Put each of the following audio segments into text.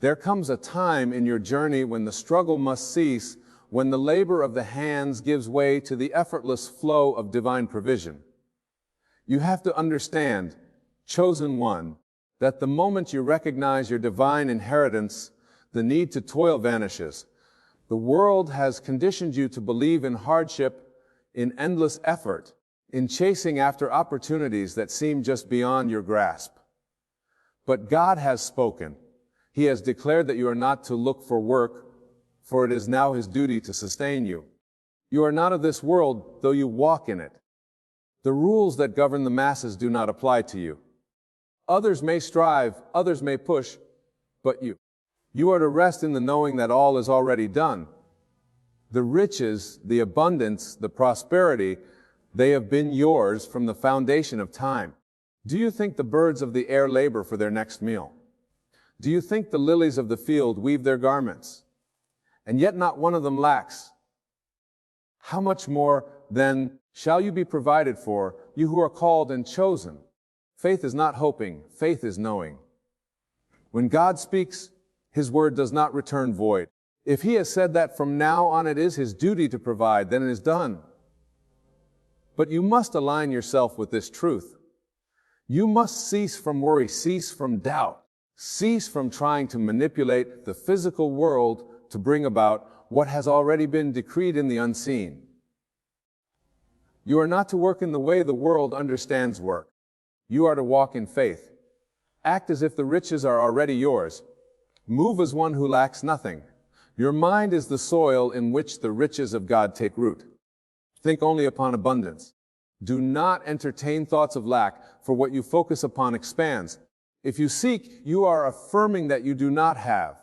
There comes a time in your journey when the struggle must cease, when the labor of the hands gives way to the effortless flow of divine provision. You have to understand, chosen one, that the moment you recognize your divine inheritance, the need to toil vanishes. The world has conditioned you to believe in hardship, in endless effort, in chasing after opportunities that seem just beyond your grasp. But God has spoken. He has declared that you are not to look for work, for it is now His duty to sustain you. You are not of this world, though you walk in it. The rules that govern the masses do not apply to you. Others may strive, others may push, but you are to rest in the knowing that all is already done. The riches, the abundance, the prosperity, they have been yours from the foundation of time. Do you think the birds of the air labor for their next meal? Do you think the lilies of the field weave their garments? And yet not one of them lacks. How much more, then, shall you be provided for, you who are called and chosen? Faith is not hoping, faith is knowing. When God speaks, His word does not return void. If He has said that from now on it is His duty to provide, then it is done. But you must align yourself with this truth. You must cease from worry, cease from doubt, cease from trying to manipulate the physical world to bring about what has already been decreed in the unseen. You are not to work in the way the world understands work. You are to walk in faith. Act as if the riches are already yours. Move as one who lacks nothing. Your mind is the soil in which the riches of God take root. Think only upon abundance. Do not entertain thoughts of lack, for what you focus upon expands. If you seek, you are affirming that you do not have.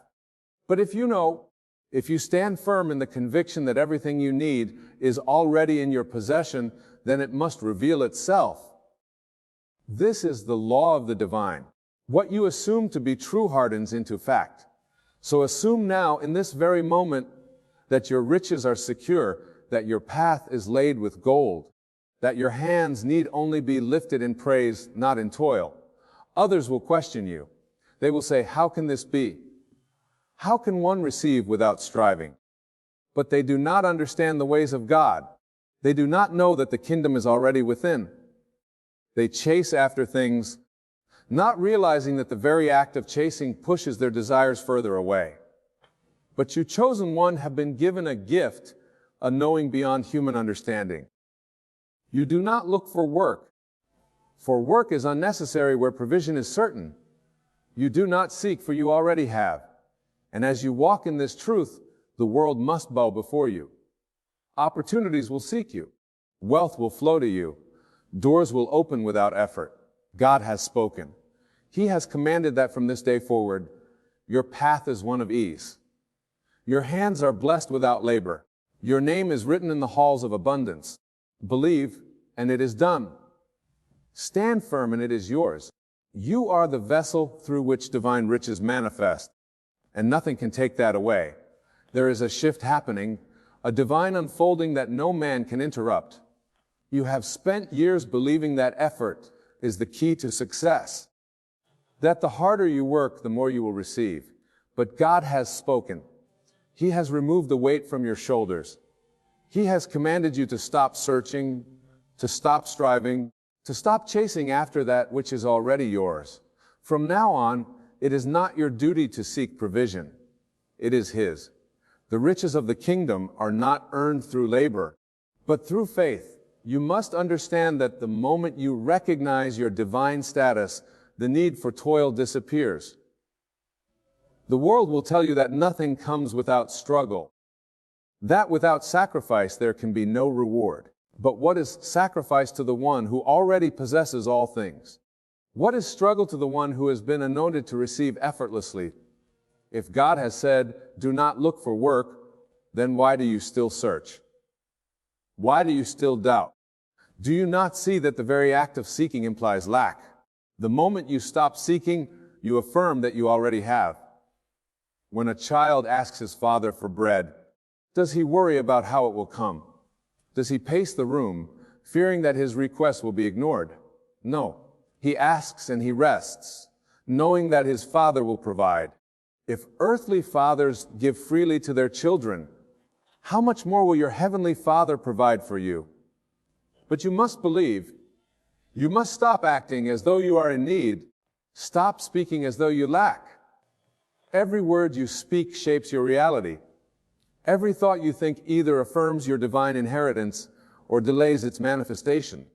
But if you know, if you stand firm in the conviction that everything you need is already in your possession, then it must reveal itself. This is the law of the divine. What you assume to be true hardens into fact. So assume now, in this very moment, that your riches are secure, that your path is laid with gold, that your hands need only be lifted in praise, not in toil. Others will question you. They will say, how can this be? How can one receive without striving? But they do not understand the ways of God. They do not know that the kingdom is already within. They chase after things, not realizing that the very act of chasing pushes their desires further away. But you, chosen one, have been given a gift, a knowing beyond human understanding. You do not look for work is unnecessary where provision is certain. You do not seek, for you already have. And as you walk in this truth, the world must bow before you. Opportunities will seek you. Wealth will flow to you. Doors will open without effort. God has spoken. He has commanded that from this day forward, your path is one of ease. Your hands are blessed without labor. Your name is written in the halls of abundance. Believe, and it is done. Stand firm, and it is yours. You are the vessel through which divine riches manifest, and nothing can take that away. There is a shift happening, a divine unfolding that no man can interrupt. You have spent years believing that effort is the key to success, that the harder you work, the more you will receive. But God has spoken. He has removed the weight from your shoulders. He has commanded you to stop searching, to stop striving, to stop chasing after that which is already yours. From now on, it is not your duty to seek provision. It is His. The riches of the kingdom are not earned through labor, but through faith. You must understand that the moment you recognize your divine status, the need for toil disappears. The world will tell you that nothing comes without struggle, that without sacrifice there can be no reward. But what is sacrifice to the one who already possesses all things? What is struggle to the one who has been anointed to receive effortlessly? If God has said, do not look for work, then why do you still search? Why do you still doubt? Do you not see that the very act of seeking implies lack? The moment you stop seeking, you affirm that you already have. When a child asks his father for bread, does he worry about how it will come? Does he pace the room, fearing that his request will be ignored? No. He asks and he rests, knowing that his Father will provide. If earthly fathers give freely to their children, how much more will your heavenly Father provide for you? But you must believe. You must stop acting as though you are in need. Stop speaking as though you lack. Every word you speak shapes your reality. Every thought you think either affirms your divine inheritance or delays its manifestation.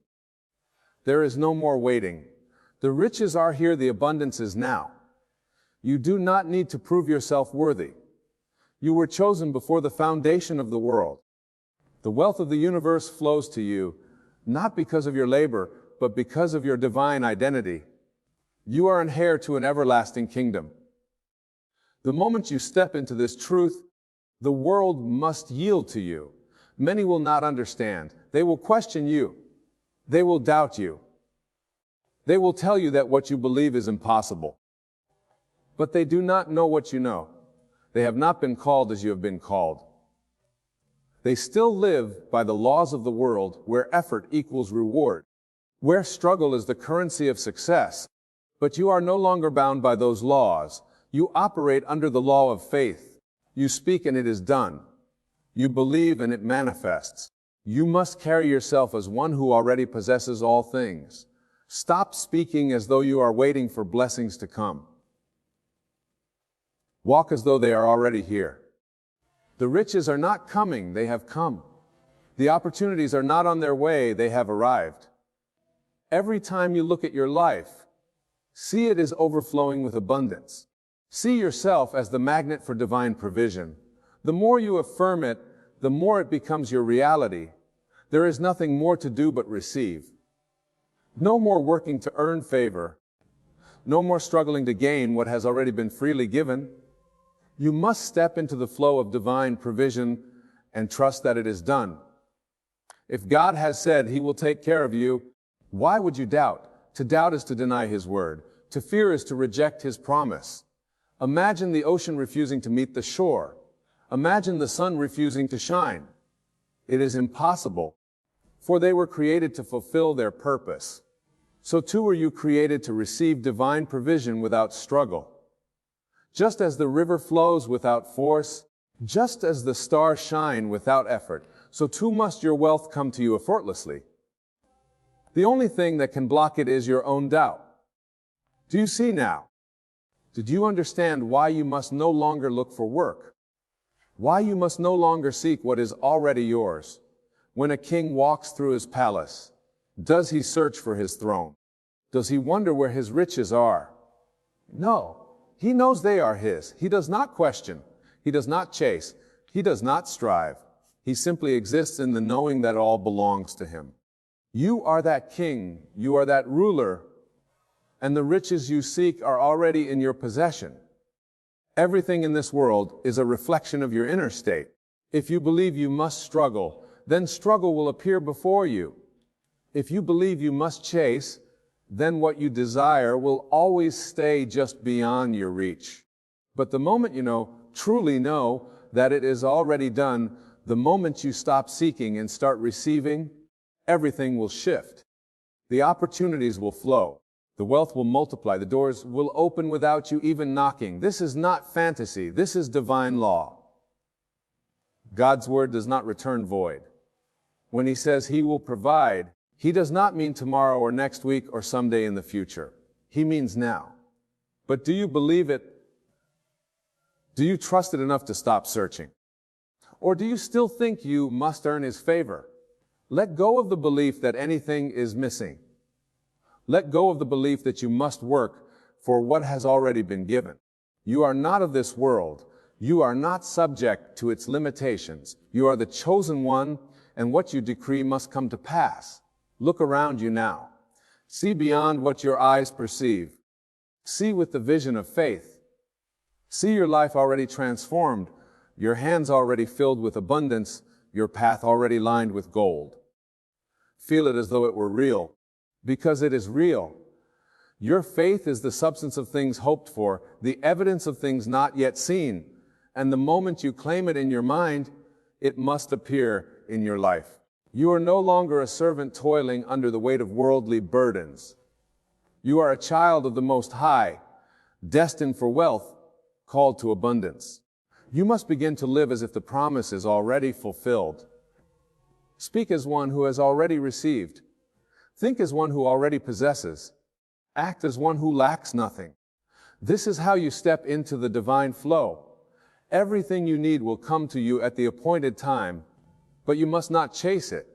There is no more waiting. The riches are here, the abundance is now. You do not need to prove yourself worthy. You were chosen before the foundation of the world. The wealth of the universe flows to you, not because of your labor, but because of your divine identity. You are an heir to an everlasting kingdom. The moment you step into this truth, the world must yield to you. Many will not understand. They will question you. They will doubt you. They will tell you that what you believe is impossible. But they do not know what you know. They have not been called as you have been called. They still live by the laws of the world, where effort equals reward, where struggle is the currency of success. But you are no longer bound by those laws. You operate under the law of faith. You speak and it is done. You believe and it manifests. You must carry yourself as one who already possesses all things. Stop speaking as though you are waiting for blessings to come. Walk as though they are already here. The riches are not coming, they have come. The opportunities are not on their way, they have arrived. Every time you look at your life, see it as overflowing with abundance. See yourself as the magnet for divine provision. The more you affirm it, the more it becomes your reality. There is nothing more to do but receive. No more working to earn favor. No more struggling to gain what has already been freely given. You must step into the flow of divine provision and trust that it is done. If God has said He will take care of you, why would you doubt? To doubt is to deny His word. To fear is to reject His promise. Imagine the ocean refusing to meet the shore. Imagine the sun refusing to shine. It is impossible, for they were created to fulfill their purpose. So too were you created to receive divine provision without struggle. Just as the river flows without force, just as the stars shine without effort, so too must your wealth come to you effortlessly. The only thing that can block it is your own doubt. Do you see now? Did you understand why you must no longer look for work? Why you must no longer seek what is already yours? When a king walks through his palace, does he search for his throne? Does he wonder where his riches are? No. He knows they are his. He does not question. He does not chase. He does not strive. He simply exists in the knowing that all belongs to him. You are that king. You are that ruler. And the riches you seek are already in your possession. Everything in this world is a reflection of your inner state. If you believe you must struggle, then struggle will appear before you. If you believe you must chase, then what you desire will always stay just beyond your reach. But the moment you truly know that it is already done, the moment you stop seeking and start receiving, everything will shift. The opportunities will flow. The wealth will multiply. The doors will open without you even knocking. This is not fantasy. This is divine law. God's word does not return void. When He says He will provide, He does not mean tomorrow or next week or someday in the future. He means now. But do you believe it? Do you trust it enough to stop searching? Or do you still think you must earn His favor? Let go of the belief that anything is missing. Let go of the belief that you must work for what has already been given. You are not of this world. You are not subject to its limitations. You are the chosen one, and what you decree must come to pass. Look around you now. See beyond what your eyes perceive. See with the vision of faith. See your life already transformed, your hands already filled with abundance, your path already lined with gold. Feel it as though it were real, because it is real. Your faith is the substance of things hoped for, the evidence of things not yet seen, and the moment you claim it in your mind, it must appear in your life. You are no longer a servant toiling under the weight of worldly burdens. You are a child of the Most High, destined for wealth, called to abundance. You must begin to live as if the promise is already fulfilled. Speak as one who has already received. Think as one who already possesses. Act as one who lacks nothing. This is how you step into the divine flow. Everything you need will come to you at the appointed time, but you must not chase it.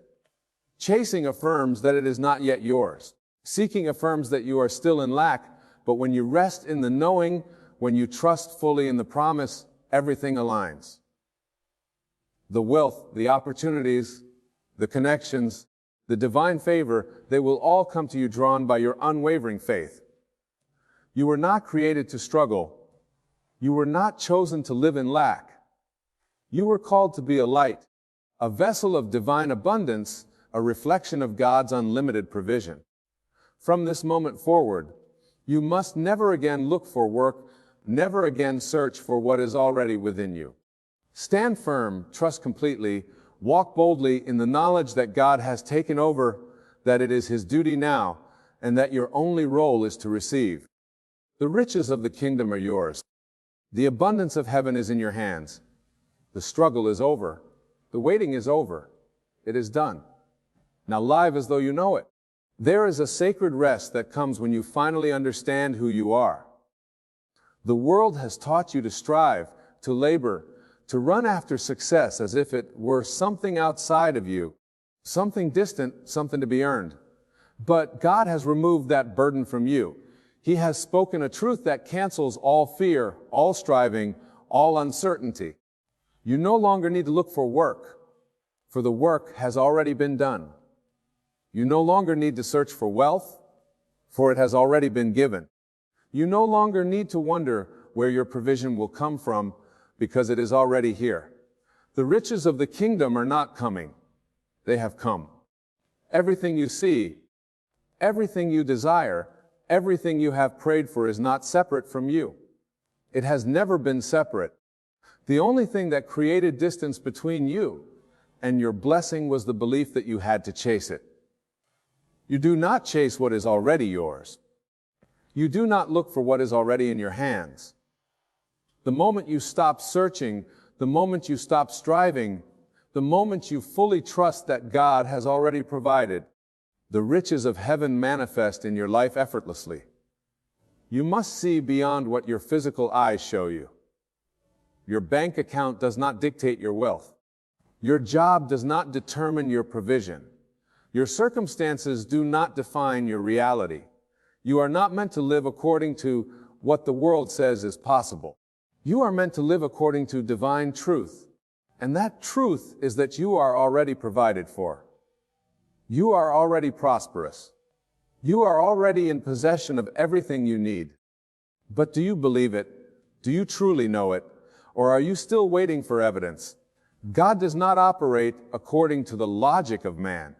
Chasing affirms that it is not yet yours. Seeking affirms that you are still in lack, but when you rest in the knowing, when you trust fully in the promise, everything aligns. The wealth, the opportunities, the connections, the divine favor, they will all come to you drawn by your unwavering faith. You were not created to struggle. You were not chosen to live in lack. You were called to be a light, a vessel of divine abundance, a reflection of God's unlimited provision. From this moment forward, you must never again look for work, never again search for what is already within you. Stand firm, trust completely, walk boldly in the knowledge that God has taken over, that it is His duty now, and that your only role is to receive. The riches of the kingdom are yours. The abundance of heaven is in your hands. The struggle is over. The waiting is over. It is done. Now live as though you know it. There is a sacred rest that comes when you finally understand who you are. The world has taught you to strive, to labor, to run after success as if it were something outside of you, something distant, something to be earned. But God has removed that burden from you. He has spoken a truth that cancels all fear, all striving, all uncertainty. You no longer need to look for work, for the work has already been done. You no longer need to search for wealth, for it has already been given. You no longer need to wonder where your provision will come from, because it is already here. The riches of the kingdom are not coming. They have come. Everything you see, everything you desire, everything you have prayed for is not separate from you. It has never been separate. The only thing that created distance between you and your blessing was the belief that you had to chase it. You do not chase what is already yours. You do not look for what is already in your hands. The moment you stop searching, the moment you stop striving, the moment you fully trust that God has already provided, the riches of heaven manifest in your life effortlessly. You must see beyond what your physical eyes show you. Your bank account does not dictate your wealth. Your job does not determine your provision. Your circumstances do not define your reality. You are not meant to live according to what the world says is possible. You are meant to live according to divine truth. And that truth is that you are already provided for. You are already prosperous. You are already in possession of everything you need. But do you believe it? Do you truly know it? Or are you still waiting for evidence? God does not operate according to the logic of man.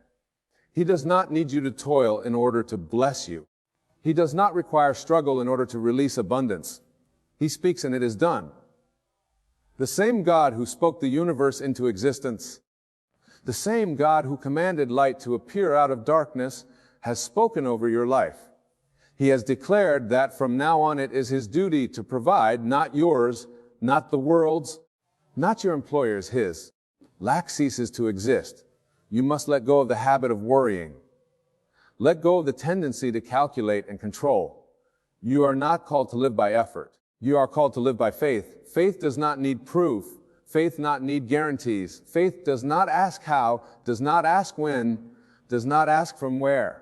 He does not need you to toil in order to bless you. He does not require struggle in order to release abundance. He speaks and it is done. The same God who spoke the universe into existence, the same God who commanded light to appear out of darkness, has spoken over your life. He has declared that from now on it is His duty to provide, not yours, not the world's, not your employer's, His. Lack ceases to exist. You must let go of the habit of worrying. Let go of the tendency to calculate and control. You are not called to live by effort. You are called to live by faith. Faith does not need proof. Faith does not need guarantees. Faith does not ask how, does not ask when, does not ask from where.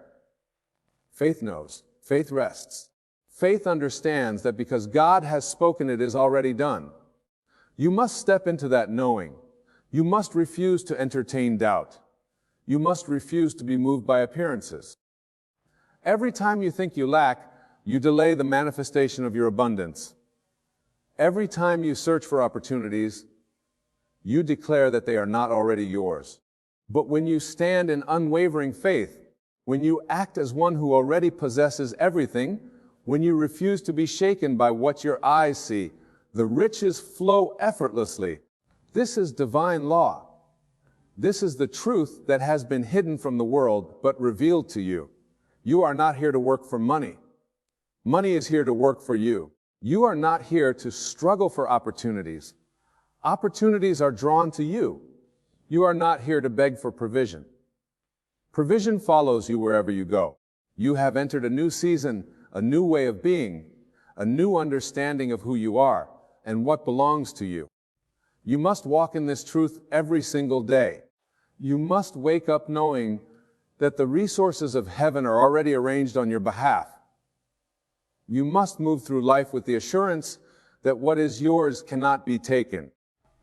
Faith knows. Faith rests. Faith understands that because God has spoken, it is already done. You must step into that knowing. You must refuse to entertain doubt. You must refuse to be moved by appearances. Every time you think you lack, you delay the manifestation of your abundance. Every time you search for opportunities, you declare that they are not already yours. But when you stand in unwavering faith, when you act as one who already possesses everything, when you refuse to be shaken by what your eyes see, the riches flow effortlessly. This is divine law. This is the truth that has been hidden from the world, but revealed to you. You are not here to work for money. Money is here to work for you. You are not here to struggle for opportunities. Opportunities are drawn to you. You are not here to beg for provision. Provision follows you wherever you go. You have entered a new season, a new way of being, a new understanding of who you are and what belongs to you. You must walk in this truth every single day. You must wake up knowing that the resources of heaven are already arranged on your behalf. You must move through life with the assurance that what is yours cannot be taken,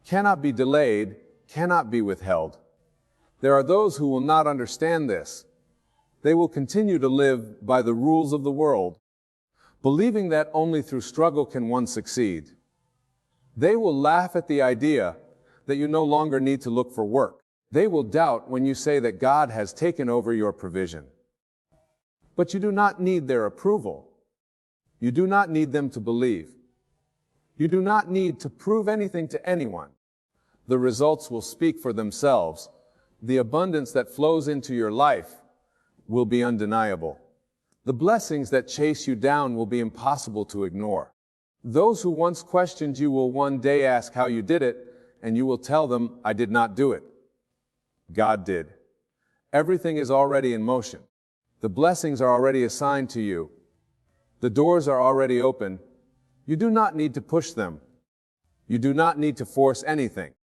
cannot be delayed, cannot be withheld. There are those who will not understand this. They will continue to live by the rules of the world, believing that only through struggle can one succeed. They will laugh at the idea that you no longer need to look for work. They will doubt when you say that God has taken over your provision. But you do not need their approval. You do not need them to believe. You do not need to prove anything to anyone. The results will speak for themselves. The abundance that flows into your life will be undeniable. The blessings that chase you down will be impossible to ignore. Those who once questioned you will one day ask how you did it, and you will tell them, I did not do it. God did. Everything is already in motion. The blessings are already assigned to you. The doors are already open. You do not need to push them. You do not need to force anything.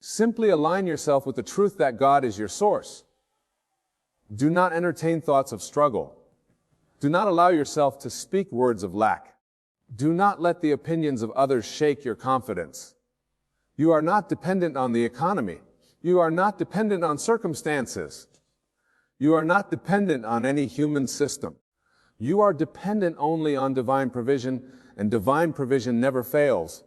Simply align yourself with the truth that God is your source. Do not entertain thoughts of struggle. Do not allow yourself to speak words of lack. Do not let the opinions of others shake your confidence. You are not dependent on the economy. You are not dependent on circumstances. You are not dependent on any human system. You are dependent only on divine provision, and divine provision never fails.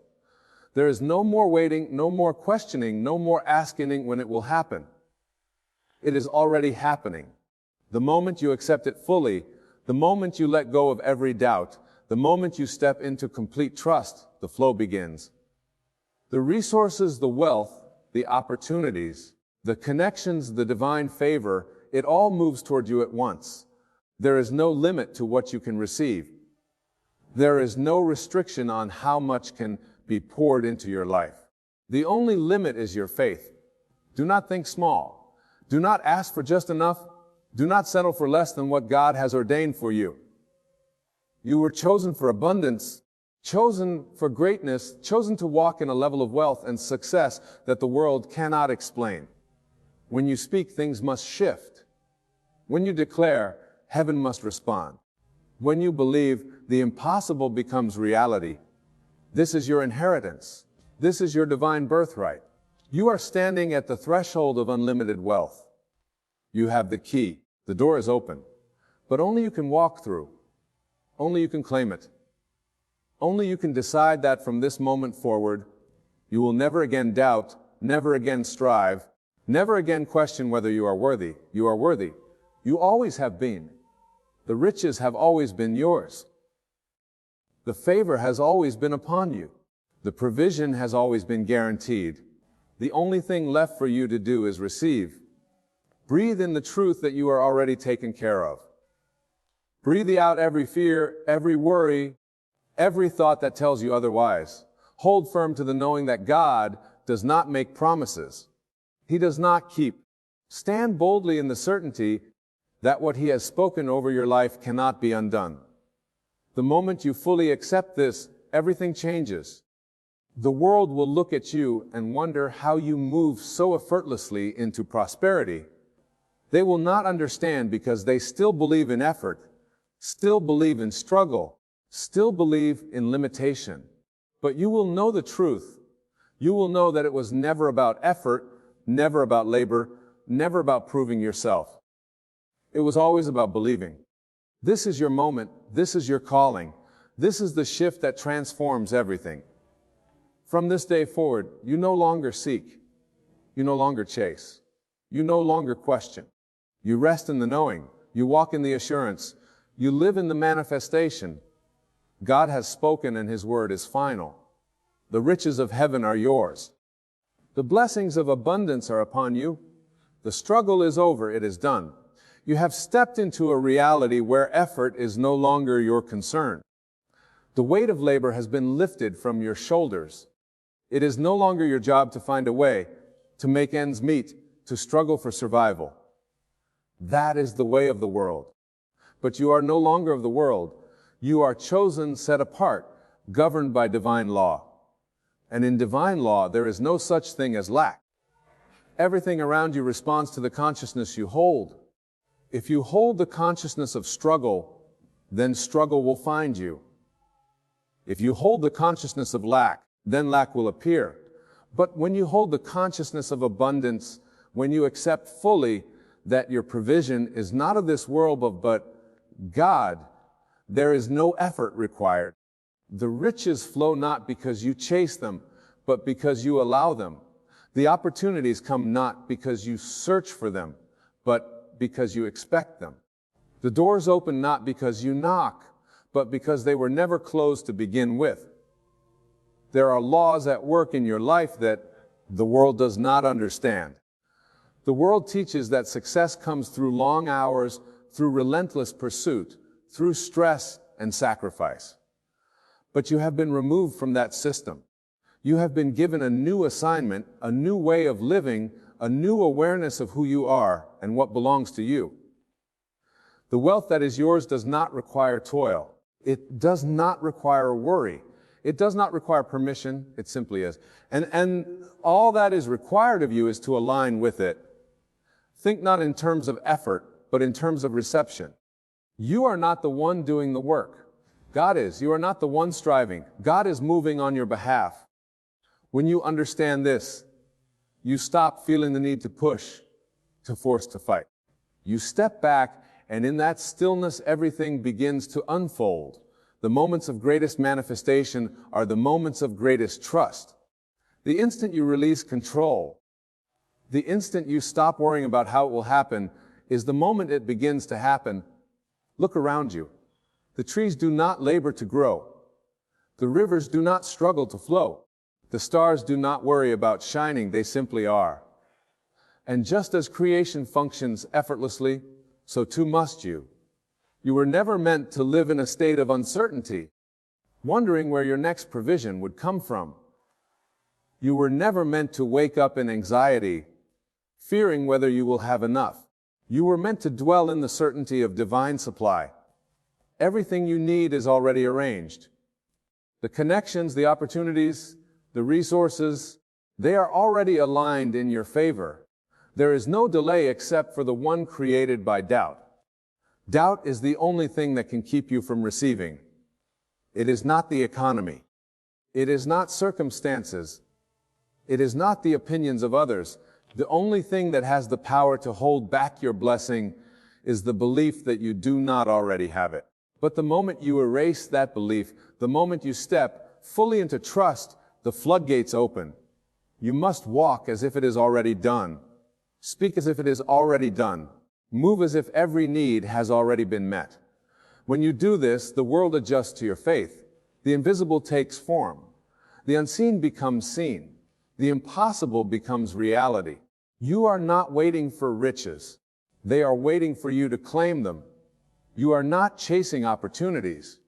There is no more waiting, no more questioning, no more asking when it will happen. It is already happening. The moment you accept it fully, the moment you let go of every doubt, the moment you step into complete trust, the flow begins. The resources, the wealth, the opportunities, the connections, the divine favor, it all moves toward you at once. There is no limit to what you can receive. There is no restriction on how much can be poured into your life. The only limit is your faith. Do not think small. Do not ask for just enough. Do not settle for less than what God has ordained for you. You were chosen for abundance, chosen for greatness, chosen to walk in a level of wealth and success that the world cannot explain. When you speak, things must shift. When you declare, heaven must respond. When you believe, the impossible becomes reality. This is your inheritance. This is your divine birthright. You are standing at the threshold of unlimited wealth. You have the key. The door is open, but only you can walk through. Only you can claim it. Only you can decide that from this moment forward, you will never again doubt, never again strive, never again question whether you are worthy. You are worthy. You always have been. The riches have always been yours. The favor has always been upon you. The provision has always been guaranteed. The only thing left for you to do is receive. Breathe in the truth that you are already taken care of. Breathe out every fear, every worry, every thought that tells you otherwise. Hold firm to the knowing that God does not make promises. He does not keep. Stand boldly in the certainty that what He has spoken over your life cannot be undone. The moment you fully accept this, everything changes. The world will look at you and wonder how you move so effortlessly into prosperity. They will not understand because they still believe in effort, still believe in struggle, still believe in limitation. But you will know the truth. You will know that it was never about effort, never about labor, never about proving yourself. It was always about believing. This is your moment. This is your calling. This is the shift that transforms everything. From this day forward, you no longer seek. You no longer chase. You no longer question. You rest in the knowing. You walk in the assurance. You live in the manifestation. God has spoken and His word is final. The riches of heaven are yours. The blessings of abundance are upon you. The struggle is over. It is done. You have stepped into a reality where effort is no longer your concern. The weight of labor has been lifted from your shoulders. It is no longer your job to find a way, to make ends meet, to struggle for survival. That is the way of the world. But you are no longer of the world. You are chosen, set apart, governed by divine law. And in divine law, there is no such thing as lack. Everything around you responds to the consciousness you hold. If you hold the consciousness of struggle, then struggle will find you. If you hold the consciousness of lack, then lack will appear. But when you hold the consciousness of abundance, when you accept fully that your provision is not of this world but God, there is no effort required. The riches flow not because you chase them, but because you allow them. The opportunities come not because you search for them, but because you expect them. The doors open not because you knock, but because they were never closed to begin with. There are laws at work in your life that the world does not understand. The world teaches that success comes through long hours, through relentless pursuit, through stress and sacrifice. But you have been removed from that system. You have been given a new assignment, a new way of living, a new awareness of who you are and what belongs to you. The wealth that is yours does not require toil. It does not require worry. It does not require permission. It simply is. And all that is required of you is to align with it. Think not in terms of effort, but in terms of reception. You are not the one doing the work. God is. You are not the one striving. God is moving on your behalf. When you understand this, you stop feeling the need to push, to force, to fight. You step back, and in that stillness, everything begins to unfold. The moments of greatest manifestation are the moments of greatest trust. The instant you release control, the instant you stop worrying about how it will happen, is the moment it begins to happen. Look around you. The trees do not labor to grow. The rivers do not struggle to flow. The stars do not worry about shining, they simply are. And just as creation functions effortlessly, so too must you. You were never meant to live in a state of uncertainty, wondering where your next provision would come from. You were never meant to wake up in anxiety, fearing whether you will have enough. You were meant to dwell in the certainty of divine supply. Everything you need is already arranged. The connections, the opportunities, the resources, they are already aligned in your favor. There is no delay except for the one created by doubt. Doubt is the only thing that can keep you from receiving. It is not the economy. It is not circumstances. It is not the opinions of others. The only thing that has the power to hold back your blessing is the belief that you do not already have it. But the moment you erase that belief, the moment you step fully into trust, the floodgates open. You must walk as if it is already done. Speak as if it is already done. Move as if every need has already been met. When you do this, the world adjusts to your faith. The invisible takes form. The unseen becomes seen. The impossible becomes reality. You are not waiting for riches. They are waiting for you to claim them. You are not chasing opportunities.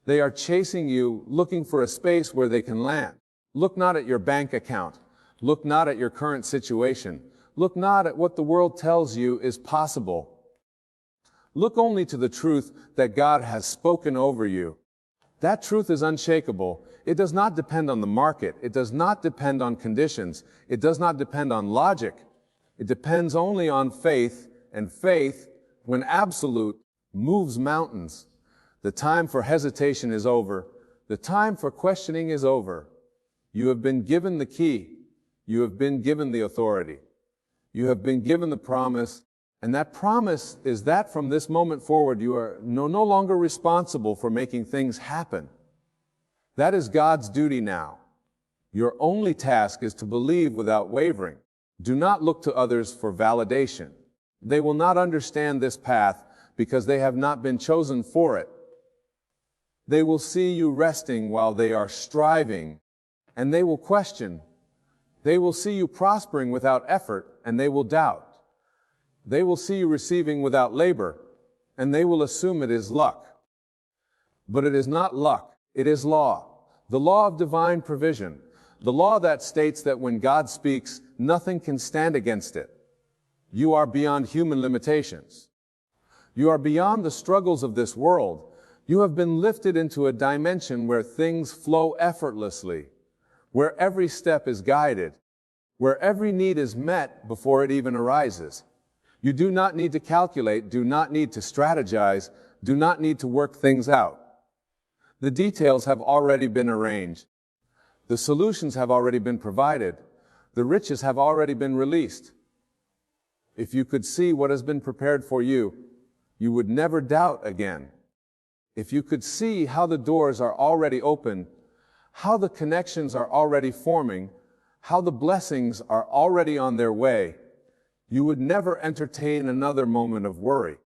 They are chasing you, looking for a space where they can land. Look not at your bank account. Look not at your current situation. Look not at what the world tells you is possible. Look only to the truth that God has spoken over you. That truth is unshakable. It does not depend on the market. It does not depend on conditions. It does not depend on logic. It depends only on faith, and faith, when absolute, moves mountains. The time for hesitation is over. The time for questioning is over. You have been given the key. You have been given the authority. You have been given the promise, and that promise is that from this moment forward, you are no longer responsible for making things happen. That is God's duty now. Your only task is to believe without wavering. Do not look to others for validation. They will not understand this path because they have not been chosen for it. They will see you resting while they are striving, and they will question. They will see you prospering without effort, and they will doubt. They will see you receiving without labor, and they will assume it is luck. But it is not luck, it is law. The law of divine provision. The law that states that when God speaks, nothing can stand against it. You are beyond human limitations. You are beyond the struggles of this world. You have been lifted into a dimension where things flow effortlessly, where every step is guided, where every need is met before it even arises. You do not need to calculate, do not need to strategize, do not need to work things out. The details have already been arranged. The solutions have already been provided. The riches have already been released. If you could see what has been prepared for you, you would never doubt again. If you could see how the doors are already open, how the connections are already forming, how the blessings are already on their way, you would never entertain another moment of worry.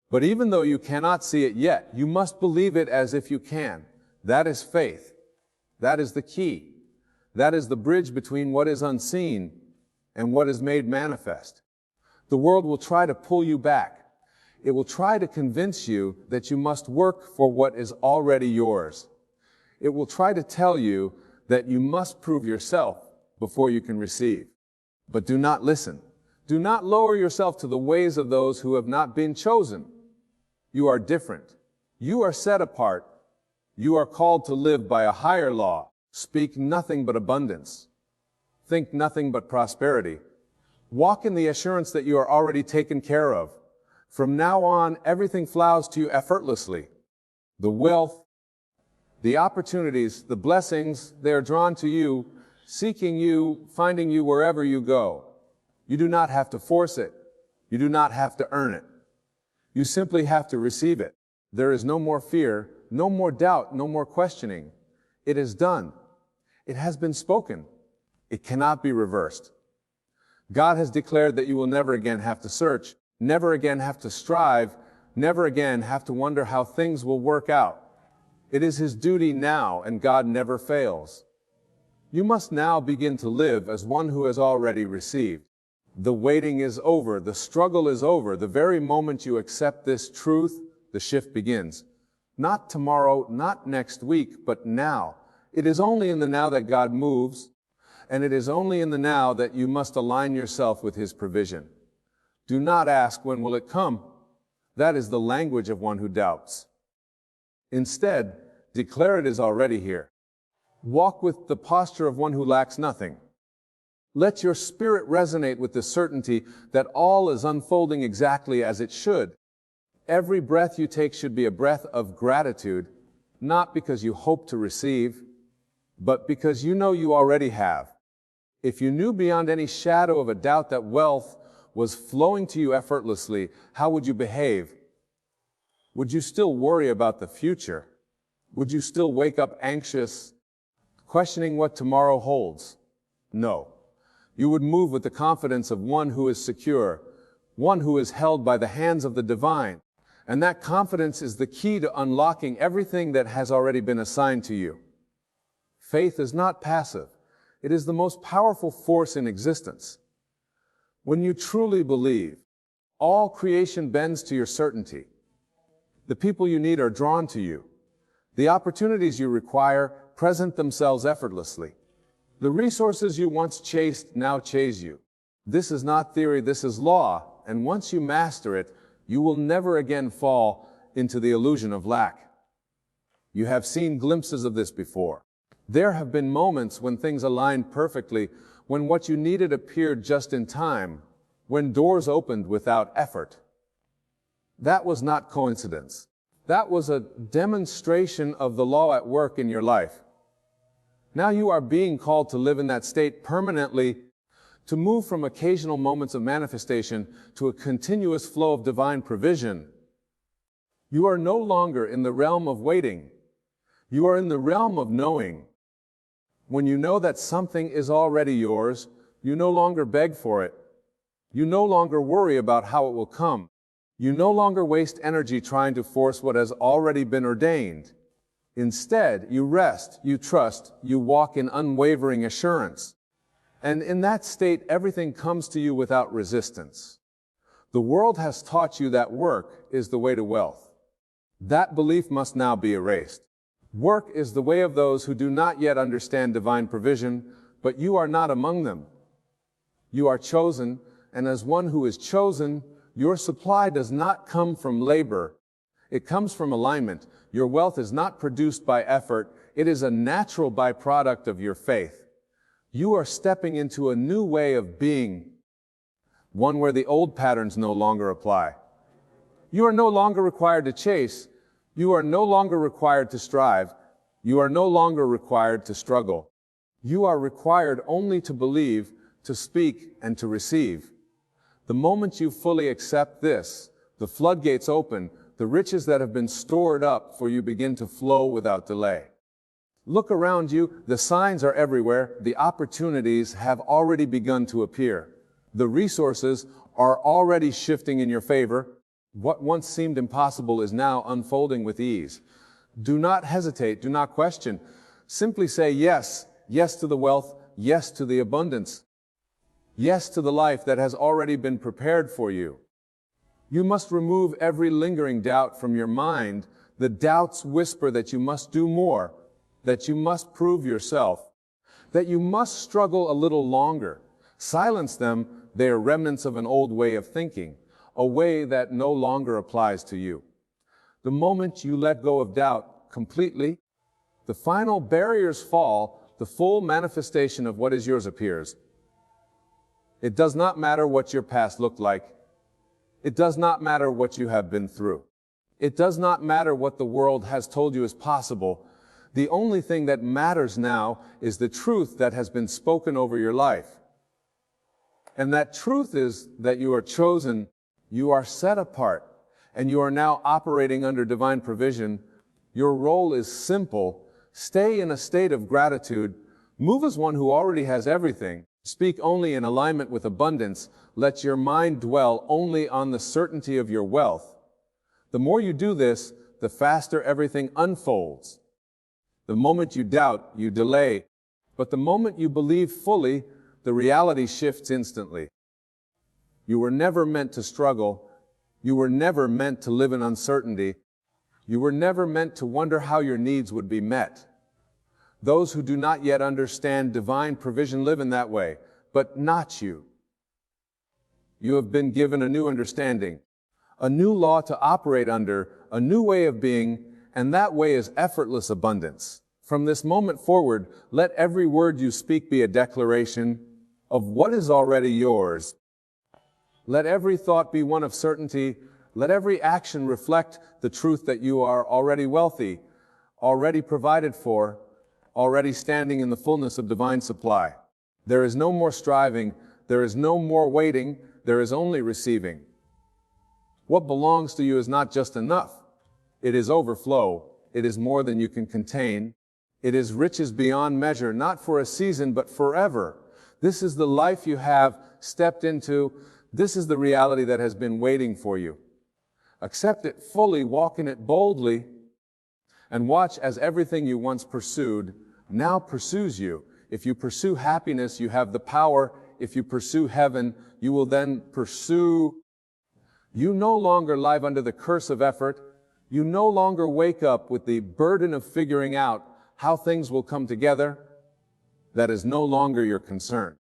But even though you cannot see it yet, you must believe it as if you can. That is faith. That is the key. That is the bridge between what is unseen and what is made manifest. The world will try to pull you back. It will try to convince you that you must work for what is already yours. It will try to tell you that you must prove yourself before you can receive. But do not listen. Do not lower yourself to the ways of those who have not been chosen. You are different. You are set apart. You are called to live by a higher law. Speak nothing but abundance. Think nothing but prosperity. Walk in the assurance that you are already taken care of. From now on, everything flows to you effortlessly. The wealth, the opportunities, the blessings, they are drawn to you, seeking you, finding you wherever you go. You do not have to force it. You do not have to earn it. You simply have to receive it. There is no more fear, no more doubt, no more questioning. It is done. It has been spoken. It cannot be reversed. God has declared that you will never again have to search, never again have to strive, never again have to wonder how things will work out. It is His duty now, and God never fails. You must now begin to live as one who has already received. The waiting is over, the struggle is over. The very moment you accept this truth, the shift begins. Not tomorrow, not next week, but now. It is only in the now that God moves, and it is only in the now that you must align yourself with His provision. Do not ask, when will it come? That is the language of one who doubts. Instead, declare it is already here. Walk with the posture of one who lacks nothing. Let your spirit resonate with the certainty that all is unfolding exactly as it should. Every breath you take should be a breath of gratitude, not because you hope to receive, but because you know you already have. If you knew beyond any shadow of a doubt that wealth was flowing to you effortlessly, how would you behave? Would you still worry about the future? Would you still wake up anxious, questioning what tomorrow holds? No. You would move with the confidence of one who is secure, one who is held by the hands of the divine. And that confidence is the key to unlocking everything that has already been assigned to you. Faith is not passive. It is the most powerful force in existence. When you truly believe, all creation bends to your certainty. The people you need are drawn to you. The opportunities you require present themselves effortlessly. The resources you once chased now chase you. This is not theory, this is law, and once you master it, you will never again fall into the illusion of lack. You have seen glimpses of this before. There have been moments when things aligned perfectly, when what you needed appeared just in time, when doors opened without effort. That was not coincidence. That was a demonstration of the law at work in your life. Now you are being called to live in that state permanently, to move from occasional moments of manifestation to a continuous flow of divine provision. You are no longer in the realm of waiting. You are in the realm of knowing. When you know that something is already yours, you no longer beg for it. You no longer worry about how it will come. You no longer waste energy trying to force what has already been ordained. Instead, you rest, you trust, you walk in unwavering assurance. And in that state, everything comes to you without resistance. The world has taught you that work is the way to wealth. That belief must now be erased. Work is the way of those who do not yet understand divine provision, but you are not among them. You are chosen, and as one who is chosen, your supply does not come from labor. It comes from alignment. Your wealth is not produced by effort. It is a natural byproduct of your faith. You are stepping into a new way of being, one where the old patterns no longer apply. You are no longer required to chase. You are no longer required to strive. You are no longer required to struggle. You are required only to believe, to speak, and to receive. The moment you fully accept this, the floodgates open, the riches that have been stored up for you begin to flow without delay. Look around you, the signs are everywhere, the opportunities have already begun to appear. The resources are already shifting in your favor. What once seemed impossible is now unfolding with ease. Do not hesitate, do not question. Simply say yes, yes to the wealth, yes to the abundance, yes to the life that has already been prepared for you. You must remove every lingering doubt from your mind. The doubts whisper that you must do more, that you must prove yourself, that you must struggle a little longer. Silence them, they are remnants of an old way of thinking, a way that no longer applies to you. The moment you let go of doubt completely, the final barriers fall, the full manifestation of what is yours appears. It does not matter what your past looked like. It does not matter what you have been through. It does not matter what the world has told you is possible. The only thing that matters now is the truth that has been spoken over your life. And that truth is that you are chosen, you are set apart, and you are now operating under divine provision. Your role is simple. Stay in a state of gratitude. Move as one who already has everything. Speak only in alignment with abundance. Let your mind dwell only on the certainty of your wealth. The more you do this, the faster everything unfolds. The moment you doubt, you delay. But the moment you believe fully, the reality shifts instantly. You were never meant to struggle. You were never meant to live in uncertainty. You were never meant to wonder how your needs would be met. Those who do not yet understand divine provision live in that way, but not you. You have been given a new understanding, a new law to operate under, a new way of being, and that way is effortless abundance. From this moment forward, let every word you speak be a declaration of what is already yours. Let every thought be one of certainty. Let every action reflect the truth that you are already wealthy, already provided for, already standing in the fullness of divine supply. There is no more striving. There is no more waiting. There is only receiving. What belongs to you is not just enough. It is overflow. It is more than you can contain. It is riches beyond measure, not for a season, but forever. This is the life you have stepped into. This is the reality that has been waiting for you. Accept it fully, walk in it boldly, and watch as everything you once pursued now pursues you. If you pursue happiness, you have the power. If you pursue heaven, you will then pursue. You no longer live under the curse of effort. You no longer wake up with the burden of figuring out how things will come together. That is no longer your concern.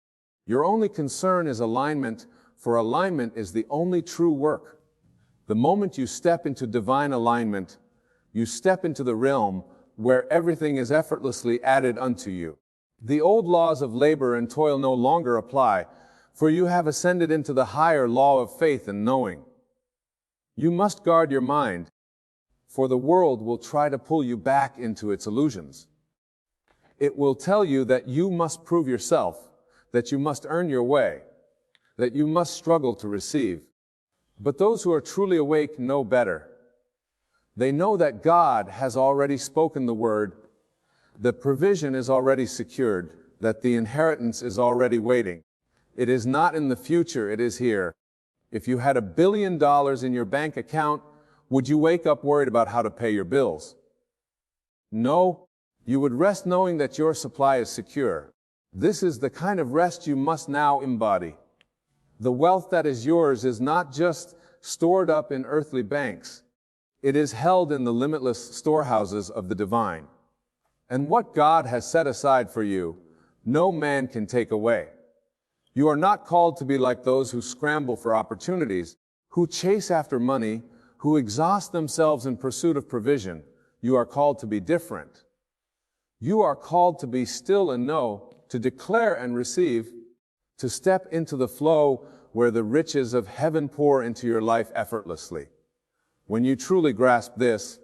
Your only concern is alignment, for alignment is the only true work. The moment you step into divine alignment, you step into the realm where everything is effortlessly added unto you. The old laws of labor and toil no longer apply, for you have ascended into the higher law of faith and knowing. You must guard your mind, for the world will try to pull you back into its illusions. It will tell you that you must prove yourself, that you must earn your way, that you must struggle to receive. But those who are truly awake know better. They know that God has already spoken the word, the provision is already secured, that the inheritance is already waiting. It is not in the future, it is here. If you had $1 billion in your bank account, would you wake up worried about how to pay your bills? No, you would rest knowing that your supply is secure. This is the kind of rest you must now embody. The wealth that is yours is not just stored up in earthly banks. It is held in the limitless storehouses of the divine. And what God has set aside for you, no man can take away. You are not called to be like those who scramble for opportunities, who chase after money, who exhaust themselves in pursuit of provision. You are called to be different. You are called to be still and know, to declare and receive, to step into the flow where the riches of heaven pour into your life effortlessly. When you truly grasp this,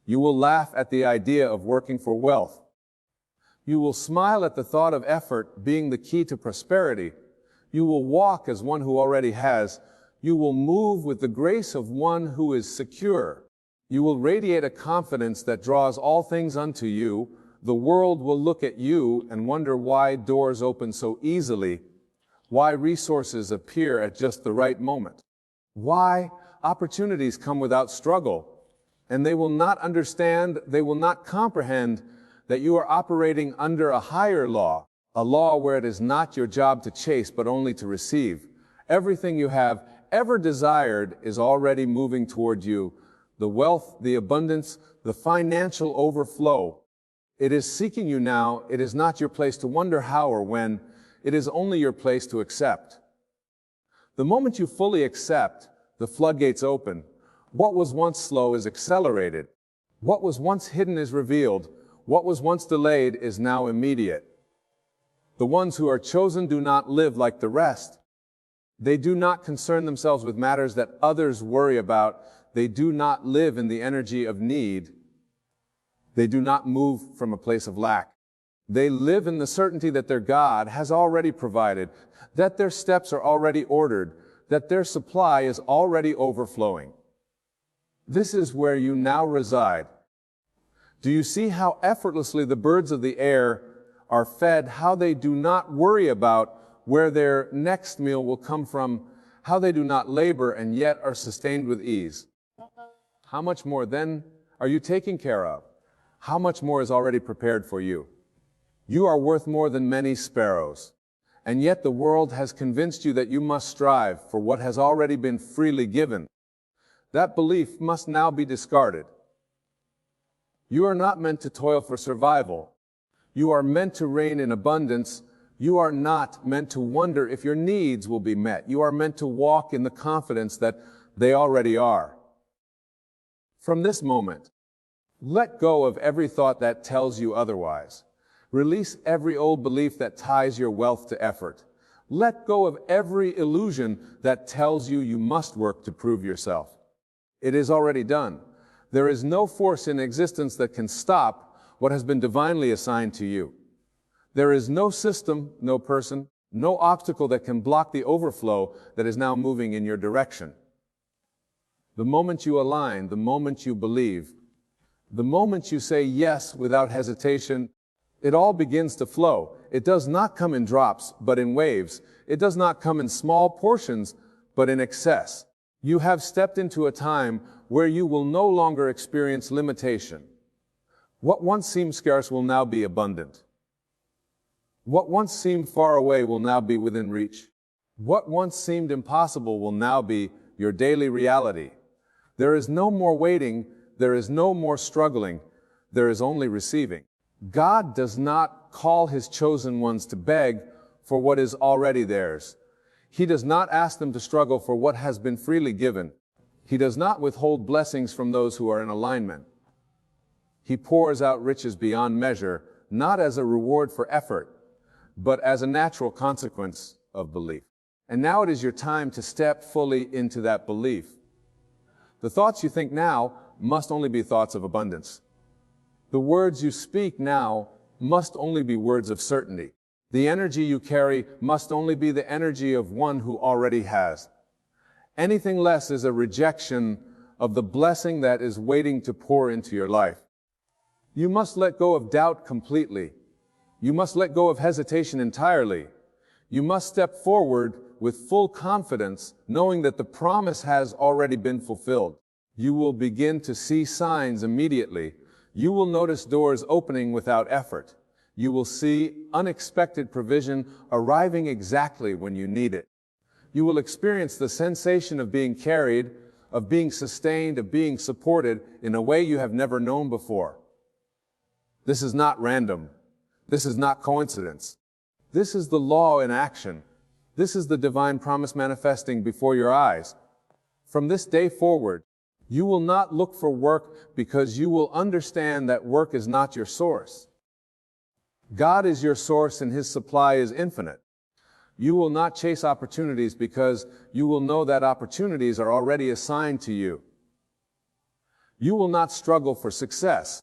you will laugh at the idea of working for wealth. You will smile at the thought of effort being the key to prosperity. You will walk as one who already has. You will move with the grace of one who is secure. You will radiate a confidence that draws all things unto you. The world will look at you and wonder why doors open so easily, why resources appear at just the right moment, why opportunities come without struggle, and they will not understand, they will not comprehend that you are operating under a higher law, a law where it is not your job to chase but only to receive. Everything you have ever desired is already moving toward you. The wealth, the abundance, the financial overflow. It is seeking you now. It is not your place to wonder how or when. It is only your place to accept. The moment you fully accept, the floodgates open. What was once slow is accelerated. What was once hidden is revealed. What was once delayed is now immediate. The ones who are chosen do not live like the rest. They do not concern themselves with matters that others worry about. They do not live in the energy of need. They do not move from a place of lack. They live in the certainty that their God has already provided, that their steps are already ordered, that their supply is already overflowing. This is where you now reside. Do you see how effortlessly the birds of the air are fed, how they do not worry about where their next meal will come from, how they do not labor and yet are sustained with ease? How much more then are you taken care of? How much more is already prepared for you? You are worth more than many sparrows, and yet the world has convinced you that you must strive for what has already been freely given. That belief must now be discarded. You are not meant to toil for survival. You are meant to reign in abundance. You are not meant to wonder if your needs will be met. You are meant to walk in the confidence that they already are. From this moment, let go of every thought that tells you otherwise. Release every old belief that ties your wealth to effort. Let go of every illusion that tells you you must work to prove yourself. It is already done. There is no force in existence that can stop what has been divinely assigned to you. There is no system, no person, no obstacle that can block the overflow that is now moving in your direction. The moment you align, the moment you believe, the moment you say yes without hesitation, it all begins to flow. It does not come in drops, but in waves. It does not come in small portions, but in excess. You have stepped into a time where you will no longer experience limitation. What once seemed scarce will now be abundant. What once seemed far away will now be within reach. What once seemed impossible will now be your daily reality. There is no more waiting. There is no more struggling. There is only receiving. God does not call His chosen ones to beg for what is already theirs. He does not ask them to struggle for what has been freely given. He does not withhold blessings from those who are in alignment. He pours out riches beyond measure, not as a reward for effort, but as a natural consequence of belief. And now it is your time to step fully into that belief. The thoughts you think now must only be thoughts of abundance. The words you speak now must only be words of certainty. The energy you carry must only be the energy of one who already has. Anything less is a rejection of the blessing that is waiting to pour into your life. You must let go of doubt completely. You must let go of hesitation entirely. You must step forward with full confidence, knowing that the promise has already been fulfilled. You will begin to see signs immediately. You will notice doors opening without effort. You will see unexpected provision arriving exactly when you need it. You will experience the sensation of being carried, of being sustained, of being supported in a way you have never known before. This is not random. This is not coincidence. This is the law in action. This is the divine promise manifesting before your eyes. From this day forward, you will not look for work because you will understand that work is not your source. God is your source and His supply is infinite. You will not chase opportunities because you will know that opportunities are already assigned to you. You will not struggle for success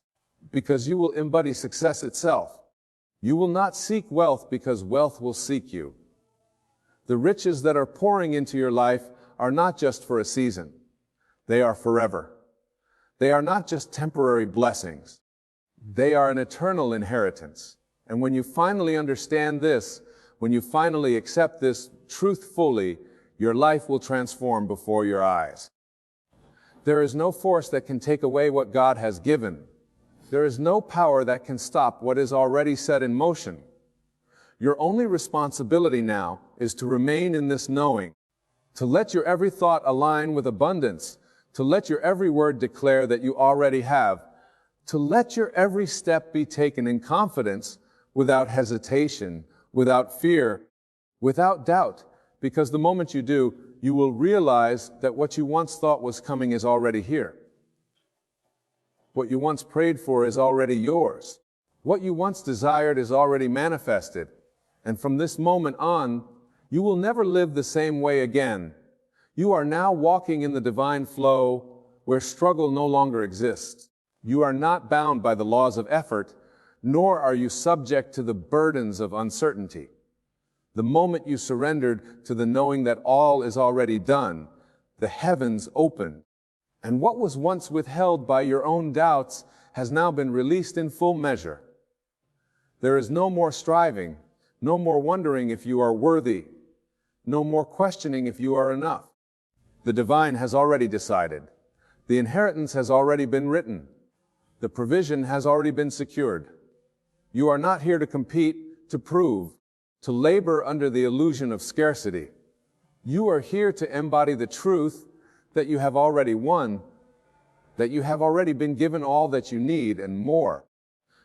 because you will embody success itself. You will not seek wealth because wealth will seek you. The riches that are pouring into your life are not just for a season. They are forever. They are not just temporary blessings. They are an eternal inheritance. And when you finally understand this, when you finally accept this truth fully, your life will transform before your eyes. There is no force that can take away what God has given. There is no power that can stop what is already set in motion. Your only responsibility now is to remain in this knowing, to let your every thought align with abundance, to let your every word declare that you already have, to let your every step be taken in confidence, without hesitation, without fear, without doubt, because the moment you do, you will realize that what you once thought was coming is already here. What you once prayed for is already yours. What you once desired is already manifested. And from this moment on, you will never live the same way again. You are now walking in the divine flow where struggle no longer exists. You are not bound by the laws of effort, nor are you subject to the burdens of uncertainty. The moment you surrendered to the knowing that all is already done, the heavens opened, and what was once withheld by your own doubts has now been released in full measure. There is no more striving, no more wondering if you are worthy, no more questioning if you are enough. The divine has already decided. The inheritance has already been written. The provision has already been secured. You are not here to compete, to prove, to labor under the illusion of scarcity. You are here to embody the truth that you have already won, that you have already been given all that you need and more.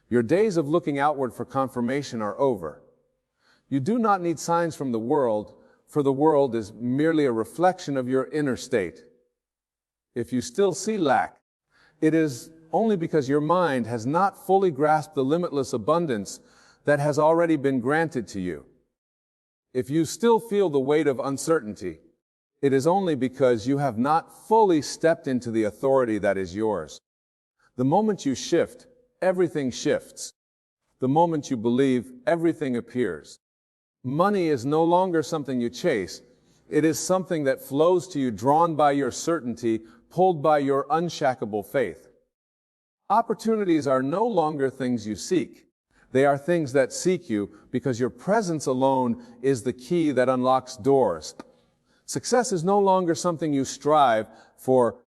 Your days of looking outward for confirmation are over. You do not need signs from the world, for the world is merely a reflection of your inner state. If you still see lack, it is only because your mind has not fully grasped the limitless abundance that has already been granted to you. If you still feel the weight of uncertainty, it is only because you have not fully stepped into the authority that is yours. The moment you shift, everything shifts. The moment you believe, everything appears. Money is no longer something you chase. It is something that flows to you, drawn by your certainty, pulled by your unshakable faith. Opportunities are no longer things you seek. They are things that seek you because your presence alone is the key that unlocks doors. Success is no longer something you strive for.